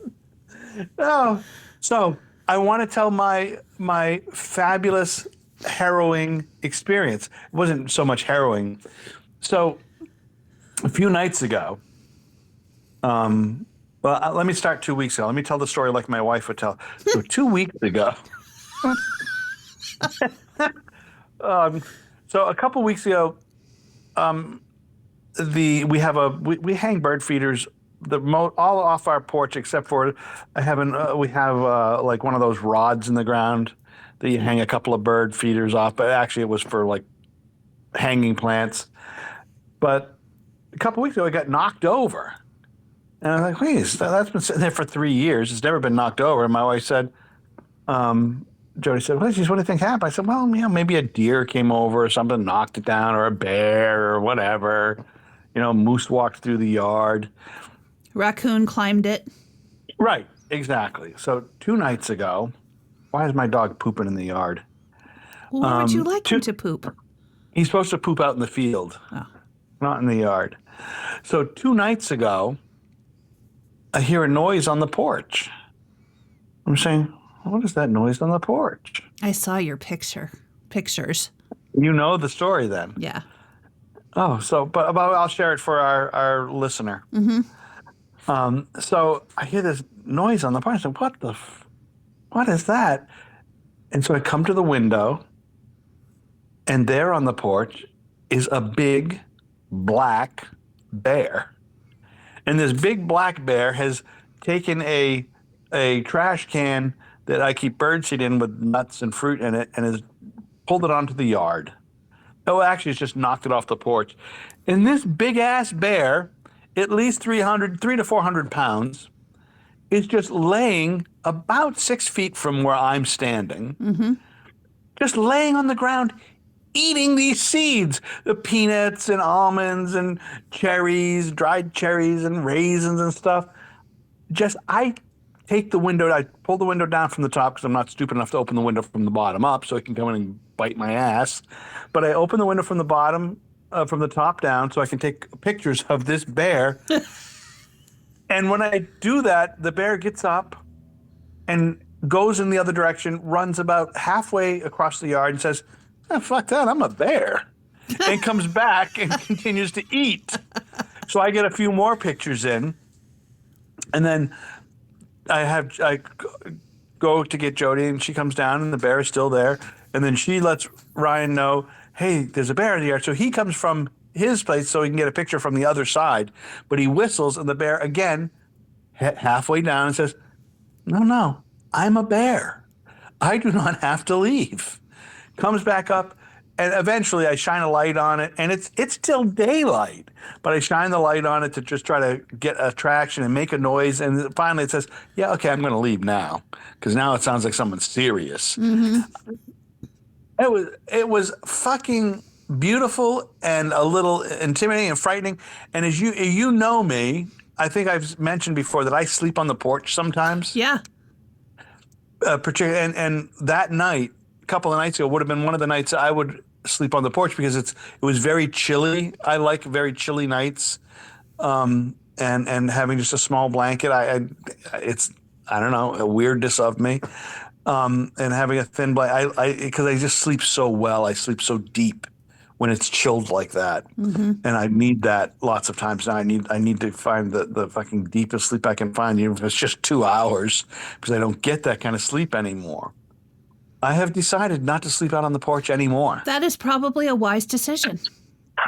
Oh, so I want to tell my fabulous harrowing experience. It wasn't so much harrowing. So a few nights ago, let me start 2 weeks ago. Let me tell the story like my wife would tell. So 2 weeks ago, so a couple weeks ago, we hang bird feeders all off our porch, except for we have like one of those rods in the ground that you hang a couple of bird feeders off. But actually, it was for like hanging plants. But a couple weeks ago, it got knocked over, and I was like, "Wait, that's been sitting there for 3 years. It's never been knocked over." And my wife said, Jody said, "What do you think happened?" I said, "Well, maybe a deer came over or something, knocked it down, or a bear or whatever. Moose walked through the yard." Raccoon climbed it. Right, exactly. So 2 nights ago, why is my dog pooping in the yard? Well, where would you like him to poop? He's supposed to poop out in the field, not in the yard. So 2 nights ago, I hear a noise on the porch. I'm saying, what is that noise on the porch? I saw your pictures. You know the story then? Yeah. Oh, but I'll share it for our listener. Mm-hmm. So I hear this noise on the porch. I said, what is that? And so I come to the window, and there on the porch is a big black bear. And this big black bear has taken a trash can that I keep birdseed in with nuts and fruit in it, and has pulled it onto the yard. Oh, actually, it's just knocked it off the porch. And this big-ass bear, at least 300 to 400 pounds, is just laying about 6 feet from where I'm standing, just laying on the ground, eating these seeds, the peanuts and almonds and cherries, dried cherries and raisins and stuff. I pull the window down from the top because I'm not stupid enough to open the window from the bottom up so it can come in and bite my ass. But I open the window from the bottom, from the top down, so I can take pictures of this bear. And when I do that, the bear gets up and goes in the other direction, runs about halfway across the yard and says, "Oh, fuck that, I'm a bear." And comes back and continues to eat. So I get a few more pictures in. And then I go to get Jody, and she comes down, and the bear is still there. And then she lets Ryan know, hey, there's a bear in the yard. So he comes from his place so he can get a picture from the other side. But he whistles, and the bear, again, halfway down, and says, no, I'm a bear. I do not have to leave. Comes back up, and eventually I shine a light on it, and it's still daylight, but I shine the light on it to just try to get attraction and make a noise, and finally it says, yeah, okay, I'm going to leave now, because now it sounds like someone's serious. Mm-hmm. It was fucking beautiful and a little intimidating and frightening, and as you know me, I think I've mentioned before that I sleep on the porch sometimes. Yeah. Particularly, and that night, a couple of nights ago, would have been one of the nights I would sleep on the porch because it was very chilly. I like very chilly nights, and having just a small blanket. It's I don't know, a weirdness of me, and having a thin blanket. Because I just sleep so well. I sleep so deep when it's chilled like that, and I need that lots of times now. I need to find the fucking deepest sleep I can find, even if it's just 2 hours, because I don't get that kind of sleep anymore. I have decided not to sleep out on the porch anymore. That is probably a wise decision.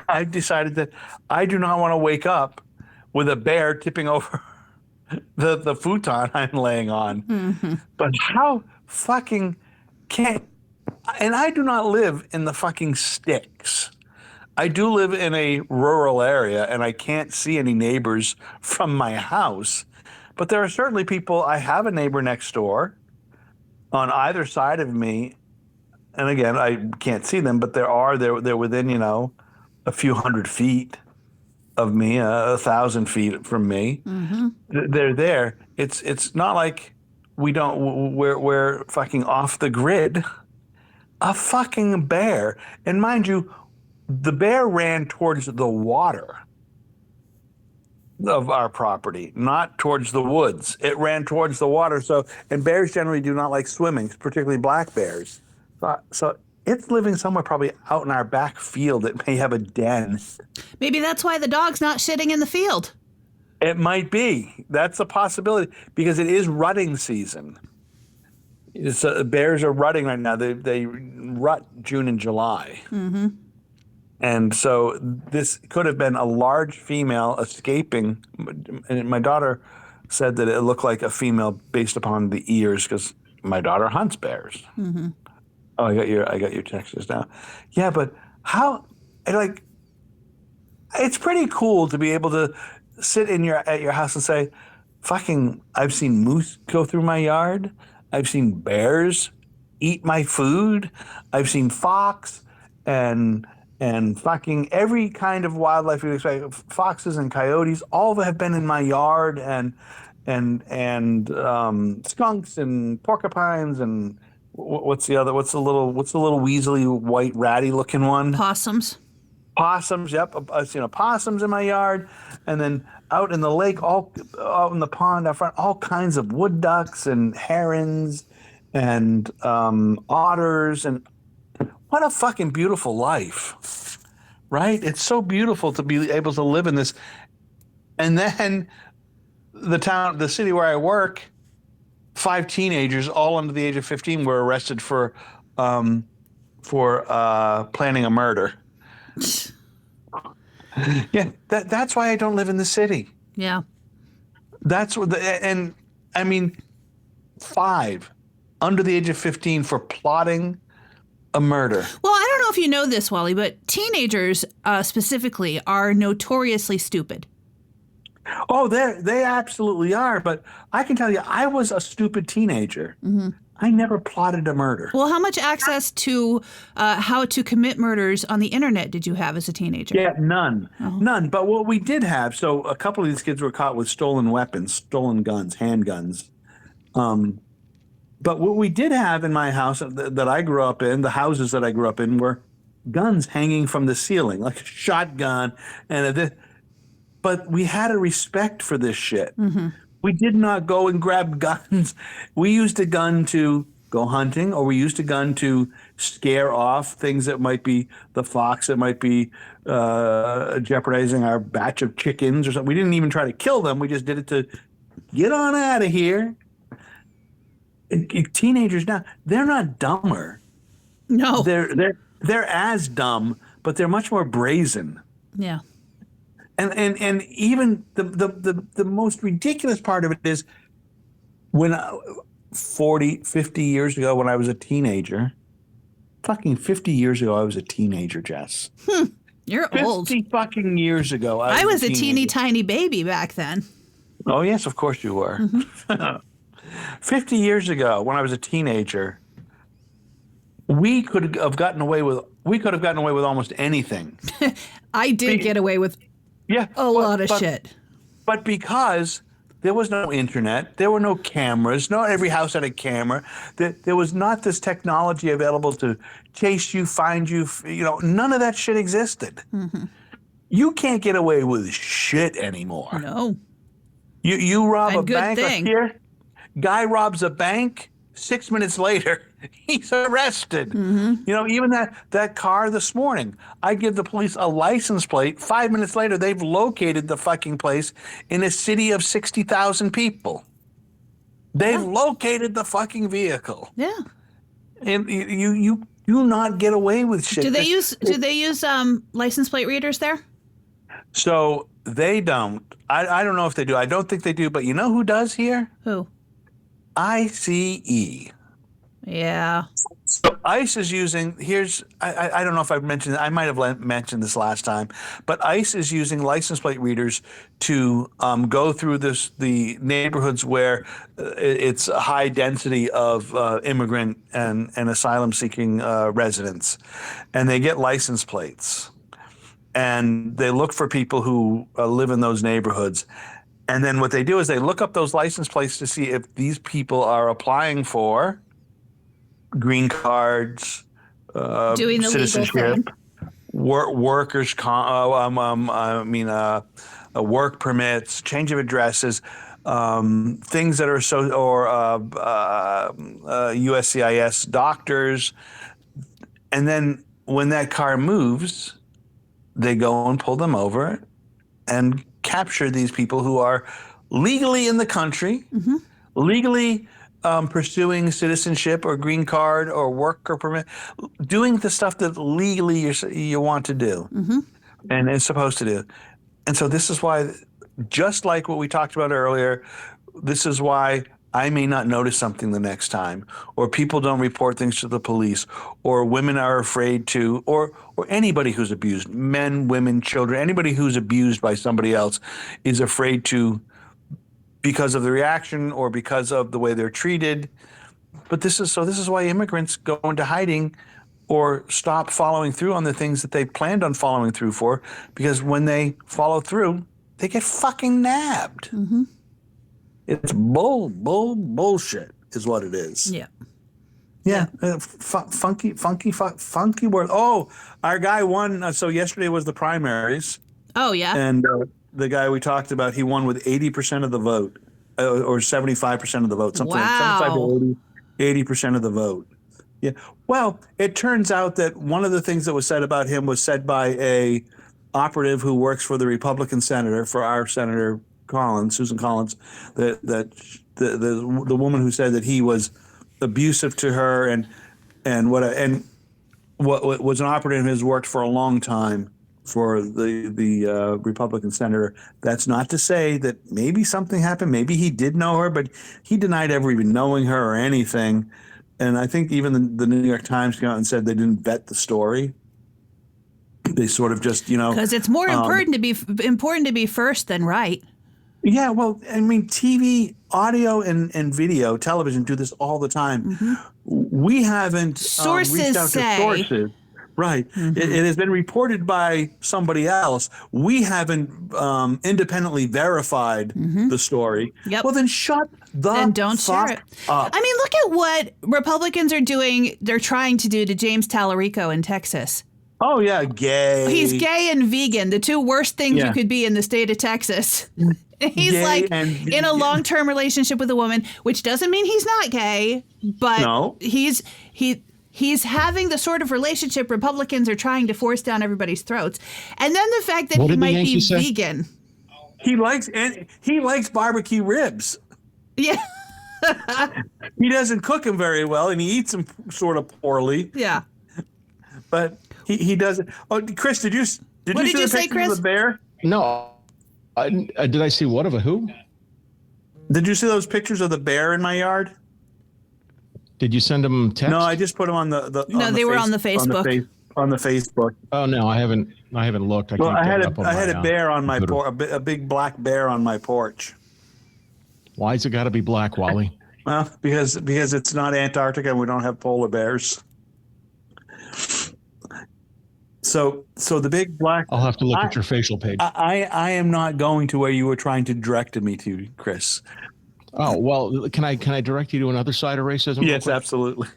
I've decided that I do not want to wake up with a bear tipping over the futon I'm laying on. Mm-hmm. But how fucking and I do not live in the fucking sticks. I do live in a rural area, and I can't see any neighbors from my house. But there are certainly people. I have a neighbor next door on either side of me. And again, I can't see them, but they're within, a few hundred feet of me, 1,000 feet from me. Mm-hmm. They're there. It's not like we're fucking off the grid. A fucking bear. And mind you, the bear ran towards the water of our property, not towards the woods. It ran towards the water. And bears generally do not like swimming, particularly black bears. So it's living somewhere probably out in our back field. It may have a den. Maybe that's why the dog's not shitting in the field. It might be. That's a possibility, because it is rutting season. Bears are rutting right now. They rut June and July. Mm-hmm. And so this could have been a large female escaping. And my daughter said that it looked like a female based upon the ears, because my daughter hunts bears. Mm-hmm. Oh, I got your texts now. Yeah, but how? It's pretty cool to be able to sit at your house and say, "Fucking, I've seen moose go through my yard. I've seen bears eat my food. I've seen fox and fucking every kind of wildlife you expect. Foxes and coyotes, all of them have been in my yard, and skunks and porcupines and what's the little weaselly white ratty looking one? Possums. Possums, yep. I've seen possums in my yard, and then out in the lake, out in the pond out front, all kinds of wood ducks and herons and otters, and what a fucking beautiful life, right? It's so beautiful to be able to live in this. And then the city where I work, 5 teenagers, all under the age of 15, were arrested for planning a murder. Yeah, that's why I don't live in the city. Yeah. That's what and I mean, 5 under the age of 15 for plotting a murder. Well, I don't know if you know this, Wally, but teenagers specifically are notoriously stupid. Oh, they absolutely are. But I can tell you, I was a stupid teenager. Mm-hmm. I never plotted a murder. Well, how much access to how to commit murders on the internet did you have as a teenager? Yeah, none. Oh. None. But what we did have, so a couple of these kids were caught with stolen weapons, stolen guns, handguns. But what we did have in my house that I grew up in, the houses that I grew up in, were guns hanging from the ceiling, like a shotgun. But we had a respect for this shit. Mm-hmm. We did not go and grab guns. We used a gun to go hunting, or we used a gun to scare off things that might be the fox, that might be jeopardizing our batch of chickens or something. We didn't even try to kill them. We just did it to get on out of here. teenagers now, they're not dumber. No. They're as dumb, but they're much more brazen. Yeah. And even the most ridiculous part of it is when 50 years ago when I was a teenager, fucking 50 years ago I was a teenager, Jess. You're 50 old. fucking years ago. I was a teeny tiny baby back then. Oh, yes, of course you were. 50 years ago, when I was a teenager, we could have gotten away with almost anything. I did get away with a lot of shit. But because there was no internet, there were no cameras, not every house had a camera, there was not this technology available to chase you, find you, none of that shit existed. Mm-hmm. You can't get away with shit anymore. No. You rob a bank thing. here, guy robs a bank, 6 minutes later, he's arrested. Mm-hmm. Even that car this morning, I give the police a license plate. 5 minutes later, they've located the fucking place in a city of 60,000 people. They've located the fucking vehicle. Yeah. And you do not get away with shit. Do they use license plate readers there? So they don't. I don't know if they do. I don't think they do. But you know who does here? Who? ICE. Yeah. So ICE is using, I don't know if I've mentioned, I might have mentioned this last time, but ICE is using license plate readers to go through the neighborhoods where it's a high density of immigrant and asylum seeking residents. And they get license plates. And they look for people who live in those neighborhoods. And then what they do is they look up those license plates to see if these people are applying for green cards, doing the citizenship, legal thing. work permits, change of addresses, things that are USCIS doctors. And then when that car moves, they go and pull them over and capture these people who are legally in the country, legally pursuing citizenship or green card or work or permit, doing the stuff that legally you want to do and is supposed to do. And so this is why, just like what we talked about earlier, this is why I may not notice something the next time, or people don't report things to the police, or women are afraid to, or anybody who's abused, men, women, children, anybody who's abused by somebody else is afraid to, because of the reaction or because of the way they're treated. But this is why immigrants go into hiding or stop following through on the things that they planned on following through for, because when they follow through, they get fucking nabbed. It's bullshit is what it is. Yeah. Yeah. Funky word. Oh, our guy won. So yesterday was the primaries. Oh, yeah. And the guy we talked about, he won with 80% of the vote, or 75% of the vote. Something like 75 to 80% of the vote. Yeah. Well, it turns out that one of the things that was said about him was said by a operative who works for the Republican senator, for our Senator Collins, Susan Collins, the woman who said that he was abusive to her and what was an operative who has worked for a long time for the Republican senator. That's not to say that maybe something happened. Maybe he did know her, but he denied ever even knowing her or anything. And I think even the New York Times came out and said they didn't vet the story. They sort of just, because it's more important to be first than right. Yeah, well, I mean, TV, audio, and video, television do this all the time. We haven't reached out to sources. Right. It has been reported by somebody else. We haven't independently verified the story. Yep. Well, then shut the Then don't fuck share it. up. I mean, look at what Republicans are doing. They're trying to do to James Tallarico in Texas. Oh, yeah, gay. He's gay and vegan, the two worst things you could be in the state of Texas. He's Gay like and in a long-term relationship with a woman, which doesn't mean he's not gay, but he's having the sort of relationship Republicans are trying to force down everybody's throats. And then the fact that he might be vegan. He likes barbecue ribs. Yeah. He doesn't cook them very well, and he eats them sort of poorly. Yeah. But he doesn't. Oh, Chris, did you see the pictures of the bear? No. Did I see what of a who? Did you see those pictures of the bear in my yard? Did you send them text? No, I just put them on the. No, they were on the Facebook. On the Facebook. Oh no, I haven't looked. I had a bear on my porch, a big black bear on my porch. Why's it got to be black, Wally? Well, because it's not Antarctica and we don't have polar bears. So the big black. I'll have to look at your facial page. I am not going to where you were trying to direct me to, Chris. Oh well, can I direct you to another side of racism? Yes, absolutely.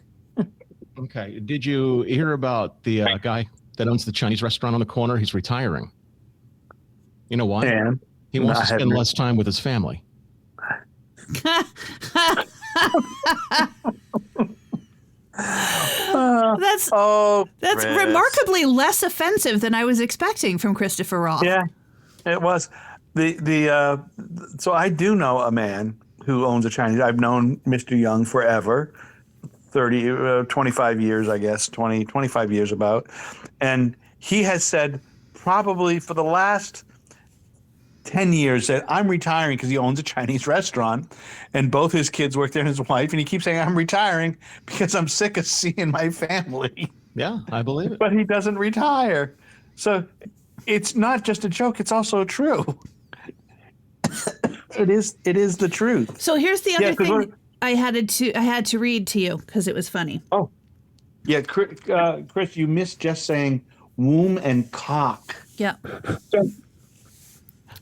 Okay. Did you hear about the guy that owns the Chinese restaurant on the corner? He's retiring. You know why? And he wants to spend less time with his family. That's remarkably less offensive than I was expecting from Christopher Roth. Yeah, it was. So I do know a man who owns a Chinese. I've known Mr. Young forever, 25 years, I guess, 25 years about. And he has said probably for the last 10 years that I'm retiring because he owns a Chinese restaurant and both his kids work there and his wife. And he keeps saying, I'm retiring because I'm sick of seeing my family. Yeah, I believe it. But he doesn't retire. So it's not just a joke. It's also true. It is the truth. So here's the other thing I had to read to you because it was funny. Oh, yeah, Chris, you missed just saying womb and cock. Yeah.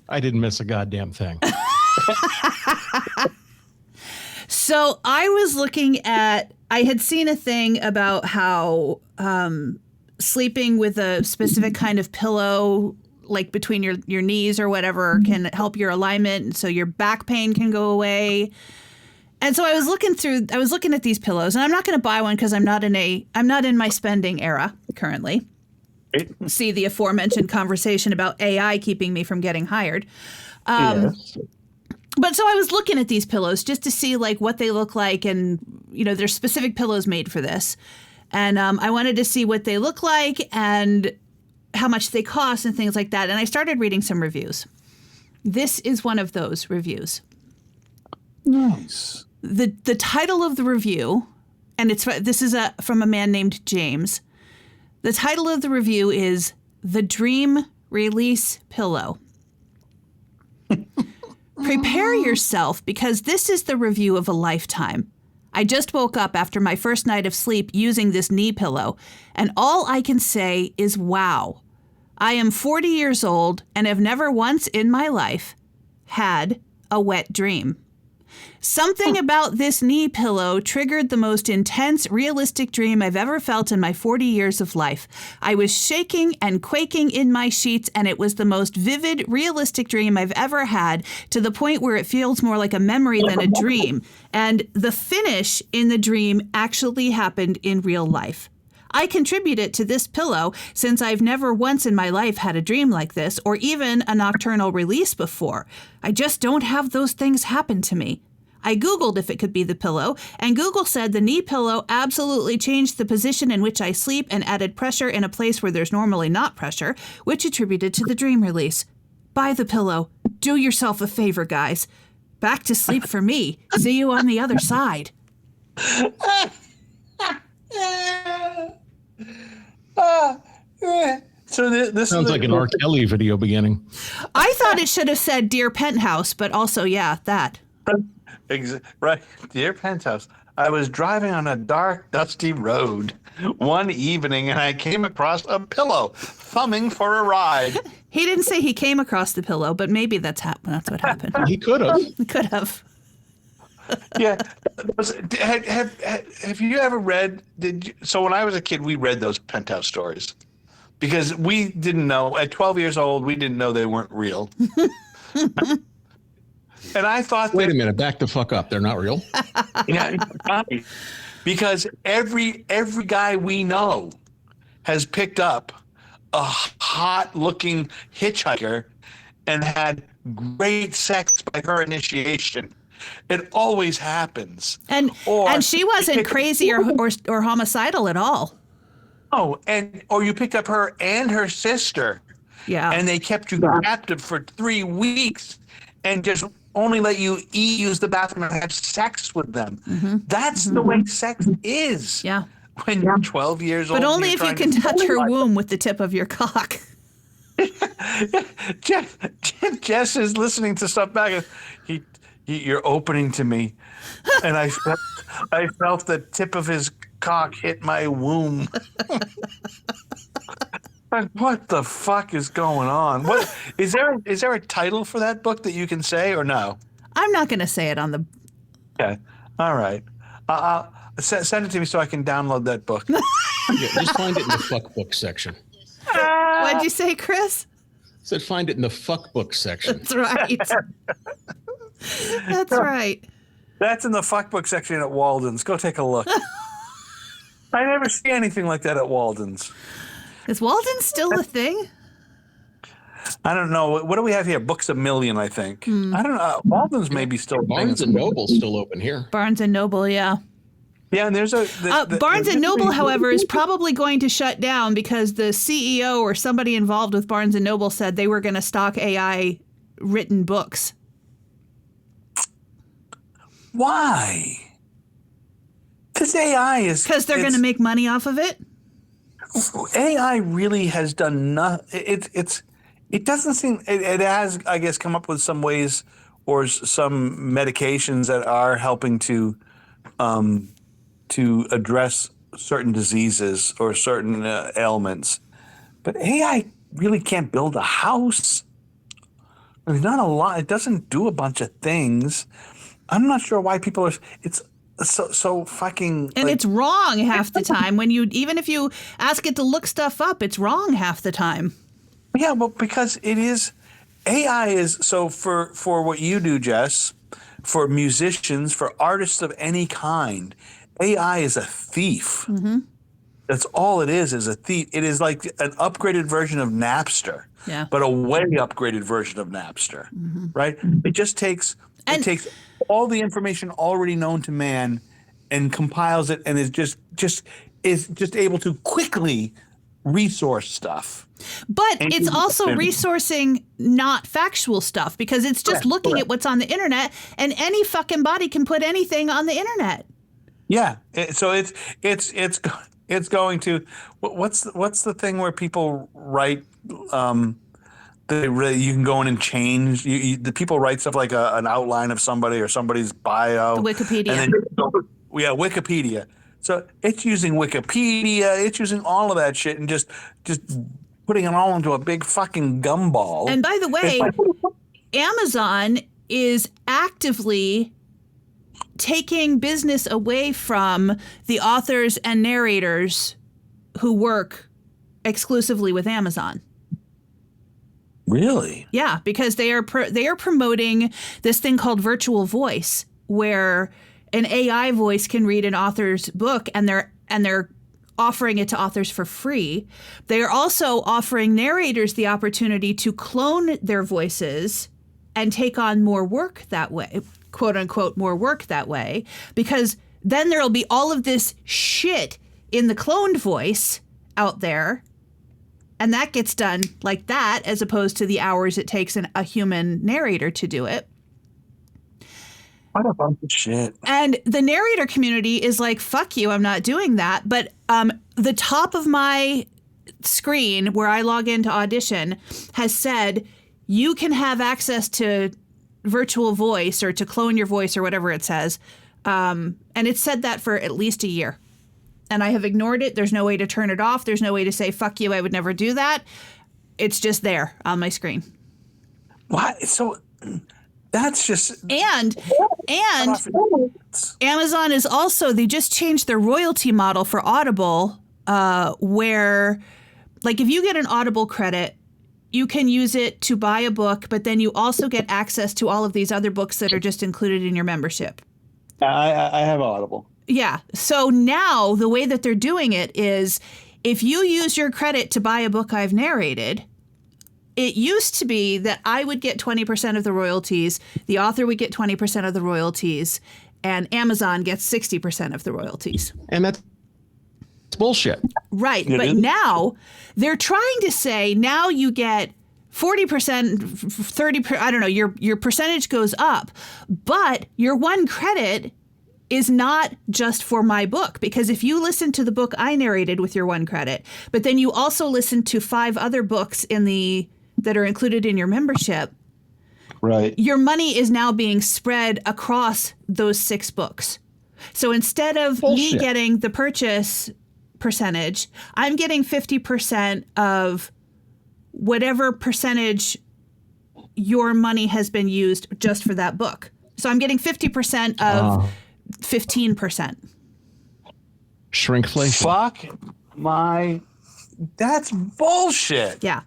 I didn't miss a goddamn thing. So I was looking at. I had seen a thing about how sleeping with a specific kind of pillow, like between your knees or whatever, can help your alignment, and so your back pain can go away. And so I was looking at these pillows, and I'm not going to buy one because I'm not in my spending era currently. See the aforementioned conversation about AI keeping me from getting hired. Yes. But so I was looking at these pillows just to see like what they look like, and there's specific pillows made for this, and I wanted to see what they look like and how much they cost and things like that. And I started reading some reviews. This is one of those reviews. Nice. The title of the review, and this is from a man named James. The title of the review is The Dream Release Pillow. Prepare yourself because this is the review of a lifetime. I just woke up after my first night of sleep using this knee pillow, and all I can say is wow. I am 40 years old and have never once in my life had a wet dream. Something about this knee pillow triggered the most intense, realistic dream I've ever felt in my 40 years of life. I was shaking and quaking in my sheets, and it was the most vivid, realistic dream I've ever had, to the point where it feels more like a memory than a dream. And the finish in the dream actually happened in real life. I contribute it to this pillow since I've never once in my life had a dream like this or even a nocturnal release before. I just don't have those things happen to me. I Googled if it could be the pillow, and Google said the knee pillow absolutely changed the position in which I sleep and added pressure in a place where there's normally not pressure, which attributed to the dream release. Buy the pillow. Do yourself a favor, guys. Back to sleep for me. See you on the other side. So this sounds like an R. Kelly video beginning. I thought it should have said Dear Penthouse, but also, yeah, that. Right. Dear Penthouse, I was driving on a dark, dusty road one evening and I came across a pillow, thumbing for a ride. He didn't say he came across the pillow, but maybe that's what happened. He could have. He could have. Yeah. Have you ever read? So when I was a kid, we read those Penthouse stories because we didn't know. At 12 years old, we didn't know they weren't real. And I thought, wait a minute, back the fuck up. They're not real. Yeah, because every guy we know has picked up a hot-looking hitchhiker and had great sex by her initiation. It always happens. And she wasn't crazy or homicidal at all. Oh, or you picked up her and her sister. Yeah. And they kept you captive for 3 weeks and just only let you use the bathroom and have sex with them. That's the way sex is. Yeah. When you're 12 years old. But only if you can touch her womb with the tip of your cock. Jess is listening to stuff back. You're opening to me. And I felt the tip of his cock hit my womb. What the fuck is going on? What is there a title for that book that you can say or no? I'm not going to say it on the. Okay, all right. Send it to me so I can download that book. Yeah, just find it in the fuck book section. What'd you say, Chris? I said find it in the fuck book section. That's right. That's right. That's in the fuck book section at Walden's. Go take a look. I never see anything like that at Walden's. Is Walden still a thing? I don't know. What do we have here? Books A Million, I think. I don't know. Walden's maybe still. Barnes and Noble's still open here. Barnes and Noble, yeah. Yeah, and there's Barnes and Noble, however, is probably going to shut down because the CEO or somebody involved with Barnes and Noble said they were going to stock AI written books. Why? Because AI is. Because they're going to make money off of it. AI really has done nothing. It doesn't seem. It has, I guess, come up with some ways or some medications that are helping to address certain diseases or certain ailments. But AI really can't build a house. There's not a lot. It doesn't do a bunch of things. I'm not sure why people are. It's so fucking. And it's wrong half the time. Even if you ask it to look stuff up, it's wrong half the time. Yeah, well, because it is. AI is so for what you do, Jess, for musicians, for artists of any kind. AI is a thief. That's all it is a thief. It is like an upgraded version of Napster, but a way upgraded version of Napster, right? It just takes all the information already known to man and compiles it and is just able to quickly resource stuff. But it's also resourcing not factual stuff because it's just looking at what's on the internet, and any fucking body can put anything on the internet. Yeah. So it's going to what's the thing where people write you can go in and change the people write stuff like an outline of somebody or somebody's bio. The Wikipedia. And then Wikipedia. So it's using Wikipedia, it's using all of that shit and just putting it all into a big fucking gumball. And by the way, Amazon is actively taking business away from the authors and narrators who work exclusively with Amazon. Really? Yeah, because they are promoting this thing called virtual voice, where an AI voice can read an author's book, and they're offering it to authors for free. They are also offering narrators the opportunity to clone their voices and take on more work that way, quote unquote, more work that way, because then there'll be all of this shit in the cloned voice out there. And that gets done like that, as opposed to the hours it takes a human narrator to do it. What a bunch of shit. And the narrator community is like, fuck you, I'm not doing that. But the top of my screen where I log into Audition has said, you can have access to virtual voice or to clone your voice or whatever it says. And it said that for at least a year. And I have ignored it. There's no way to turn it off. There's no way to say, fuck you, I would never do that. It's just there on my screen. What? So that's just... And Amazon is also, they just changed their royalty model for Audible, where, like, if you get an Audible credit, you can use it to buy a book, but then you also get access to all of these other books that are just included in your membership. I have Audible. Yeah. So now the way that they're doing it is if you use your credit to buy a book I've narrated, it used to be that I would get 20% of the royalties, the author would get 20% of the royalties, and Amazon gets 60% of the royalties. And that's bullshit. Right. But now they're trying to say now you get 40%, 30%, I don't know, your percentage goes up, but your one credit is not just for my book, because if you listen to the book I narrated with your one credit, but then you also listen to 5 other books that are included in your membership, Right. your money is now being spread across those 6 books. So instead of me getting the purchase percentage, I'm getting 50% of whatever percentage your money has been used just for that book. So I'm getting 50% of 15%. Shrinkflation. Fuck that's bullshit. Yeah.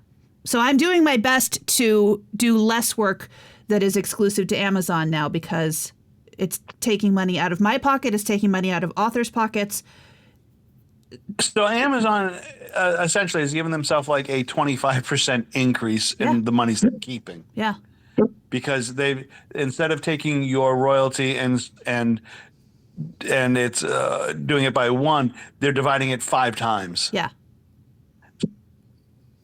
So I'm doing my best to do less work that is exclusive to Amazon now, because it's taking money out of my pocket, it's taking money out of authors' pockets. So Amazon essentially has given themselves like a 25% increase in the monies they're keeping. Yeah. Because they've, instead of taking your royalty and it's doing it by 1, they're dividing it 5 times. Yeah.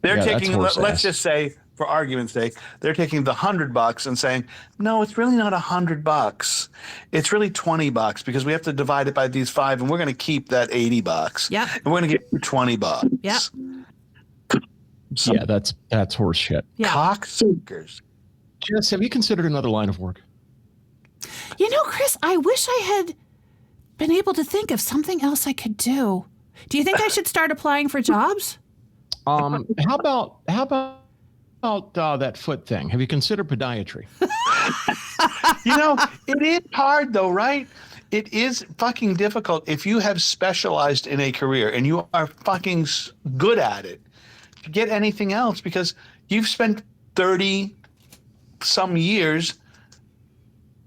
They're taking, let's just say, for argument's sake, they're taking the $100 and saying, no, it's really not $100. It's really $20 because we have to divide it by these 5, and we're going to keep that $80. Yeah. And we're going to get you $20. Yeah. So, Yeah, that's horse shit. Yeah. cocksuckers. Jess, have you considered another line of work? You know, Chris, I wish I had been able to think of something else I could do. Do you think I should start applying for jobs? How about that foot thing? Have you considered podiatry? You know, it is hard though, right? It is fucking difficult if you have specialized in a career and you are fucking good at it to get anything else, because you've spent 30 some years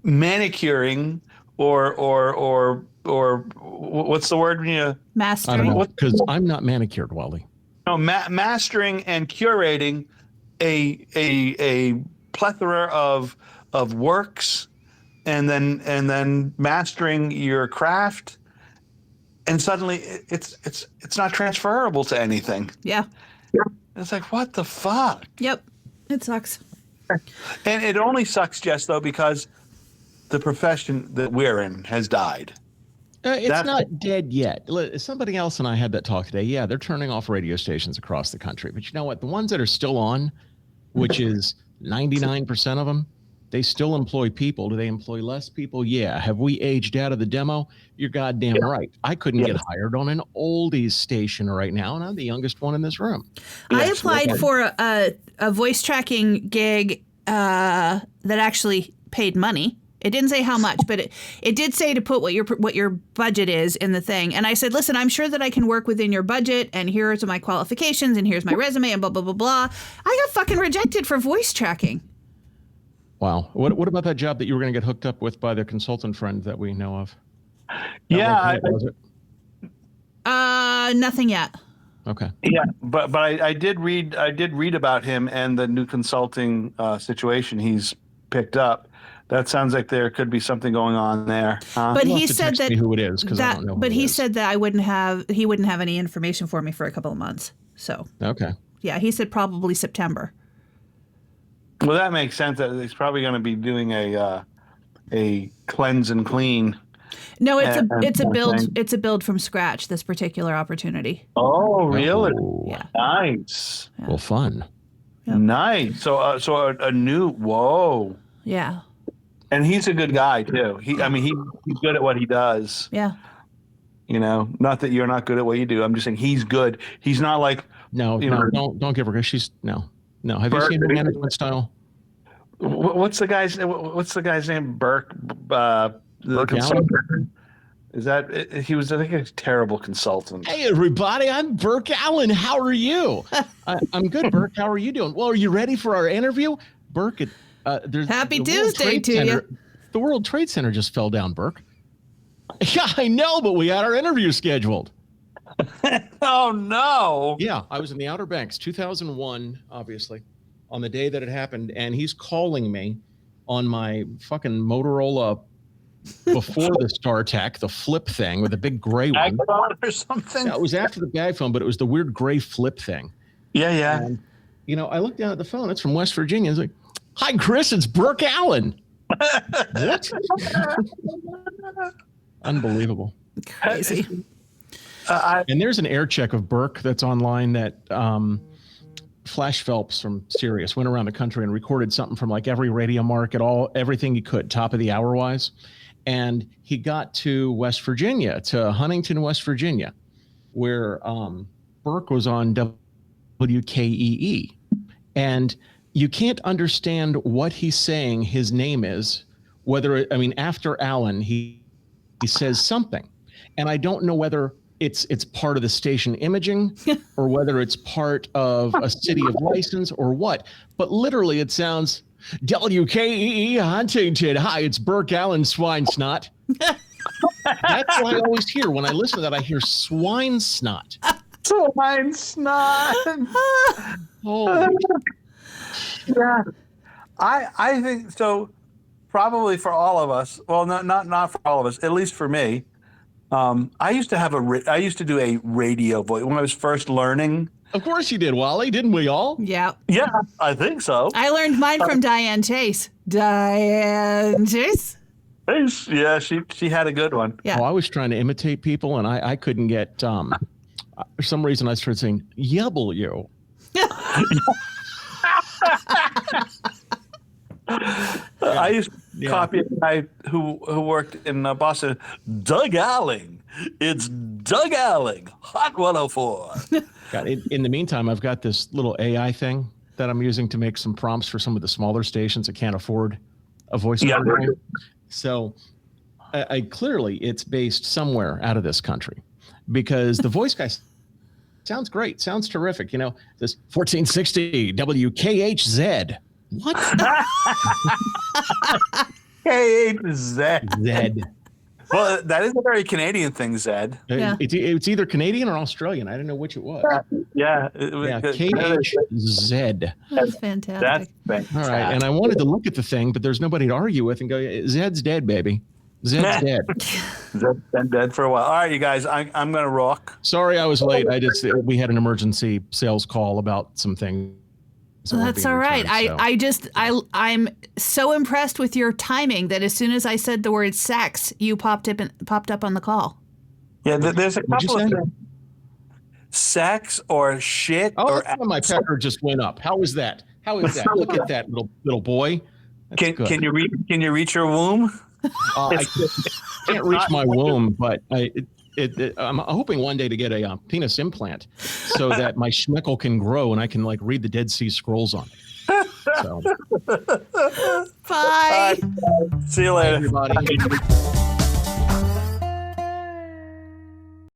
manicuring or what's the word when you I Mastering? don't know, because I'm not manicured, Wally. no, mastering and curating a plethora of works, and then mastering your craft, and suddenly it's not transferable to anything. Yeah. It's like, what the fuck? Yep. It sucks. And it only sucks, Jess, though, because the profession that we're in has died. It's not dead yet. Somebody else and I had that talk today. Yeah, they're turning off radio stations across the country. But you know what? The ones that are still on, which is 99% of them, they still employ people. Do they employ less people? Yeah. Have we aged out of the demo? You're goddamn right. I couldn't get hired on an oldies station right now, and I'm the youngest one in this room. I applied for a voice tracking gig that actually paid money. It didn't say how much, but it did say to put what your budget is in the thing. And I said, listen, I'm sure that I can work within your budget, and here's my qualifications, and here's my resume, and blah, blah, blah, blah. I got fucking rejected for voice tracking. Wow. What about that job that you were going to get hooked up with by the consultant friend that we know of? Yeah. Nothing yet. Okay. Yeah, but I did read about him and the new consulting situation he's picked up. That sounds like there could be something going on there. But You'll he have to said text that me who it is, because I don't know. But he said that he wouldn't have any information for me for a couple of months. So Okay. yeah, he said probably September. Well, that makes sense. That he's probably going to be doing a cleanse and clean. No, it's a build. thing. It's a build from scratch. This particular opportunity. Oh, really? Oh, Yeah. Nice. well, fun. Yep. Nice. So a new whoa. Yeah. And he's a good guy too. He's good at what he does. Yeah. You know, not that you're not good at what you do. I'm just saying he's good. He's not like No, don't give her. She's no. Have you seen her management style? what's the guy's name? Burke. The consultant. Is that he was? I think a terrible consultant. Hey, everybody! I'm Burke Allen. How are you? I'm good, Burke. How are you doing? Well, are you ready for our interview, Burke? There's Happy the Tuesday to you. The World Trade Center just fell down, Burke. Yeah, I know, but we had our interview scheduled. Oh no! Yeah, I was in the Outer Banks, 2001, obviously, on the day that it happened, and he's calling me on my fucking Motorola before the StarTAC, the flip thing with a big gray one. Or something. Yeah, it was after the bag phone, but it was the weird gray flip thing. Yeah. And, I looked down at the phone. It's from West Virginia. It's like, "Hi, Chris. It's Burke Allen." What? Unbelievable. Crazy. And there's an air check of Burke that's online that Flash Phelps from Sirius went around the country and recorded something from like every radio market, everything he could, top of the hour wise. And he got to West Virginia, to Huntington, West Virginia, where Burke was on WKEE. And you can't understand what he's saying his name is, after Allen, he says something. And I don't know whether it's part of the station imaging or whether it's part of a city of license or what. But literally it sounds WKEE Huntington. Hi, it's Burke Allen, swine snot. That's what I always hear. When I listen to that, I hear swine snot. Swine snot. Oh. Yeah. I think so. Probably for all of us. Well, not for all of us. At least for me. I used to do a radio voice when I was first learning. Of course you did, Wally. Didn't we all? Yeah. Yeah, I think so. I learned mine from Diane Chase. Diane Chase? Yeah, she had a good one. Yeah. Oh, I was trying to imitate people, and I couldn't get. For some reason, I started saying "yebble." I used to copy a guy who worked in Boston, Doug Alling. It's Doug Alling, Hot 104. God, in the meantime, I've got this little AI thing that I'm using to make some prompts for some of the smaller stations that can't afford a voiceover. Yeah. So I clearly it's based somewhere out of this country, because the voice guy sounds great, sounds terrific. This 1460 WKHZ. What? KHZ. Zed. Well, that is a very Canadian thing, Zed. Yeah. It's either Canadian or Australian. I didn't know which it was. Yeah. KHZ. That's fantastic. That's fantastic. All right. And I wanted to look at the thing, but there's nobody to argue with and go, Zed's dead, baby. Zed's dead. Zed's been dead for a while. All right, you guys, I'm going to rock. Sorry I was late. We had an emergency sales call about some things. So that's all right. I'm so impressed with your timing that as soon as I said the word sex, you popped up on the call. Yeah, there's a couple of things. Sex or shit. Oh, my pecker just went up. How is that? Look at that little boy. Can you reach your womb? I can't reach my womb, but I'm hoping one day to get a penis implant so that my schmeckle can grow and I can read the Dead Sea Scrolls on it. So. Bye. See you later, everybody.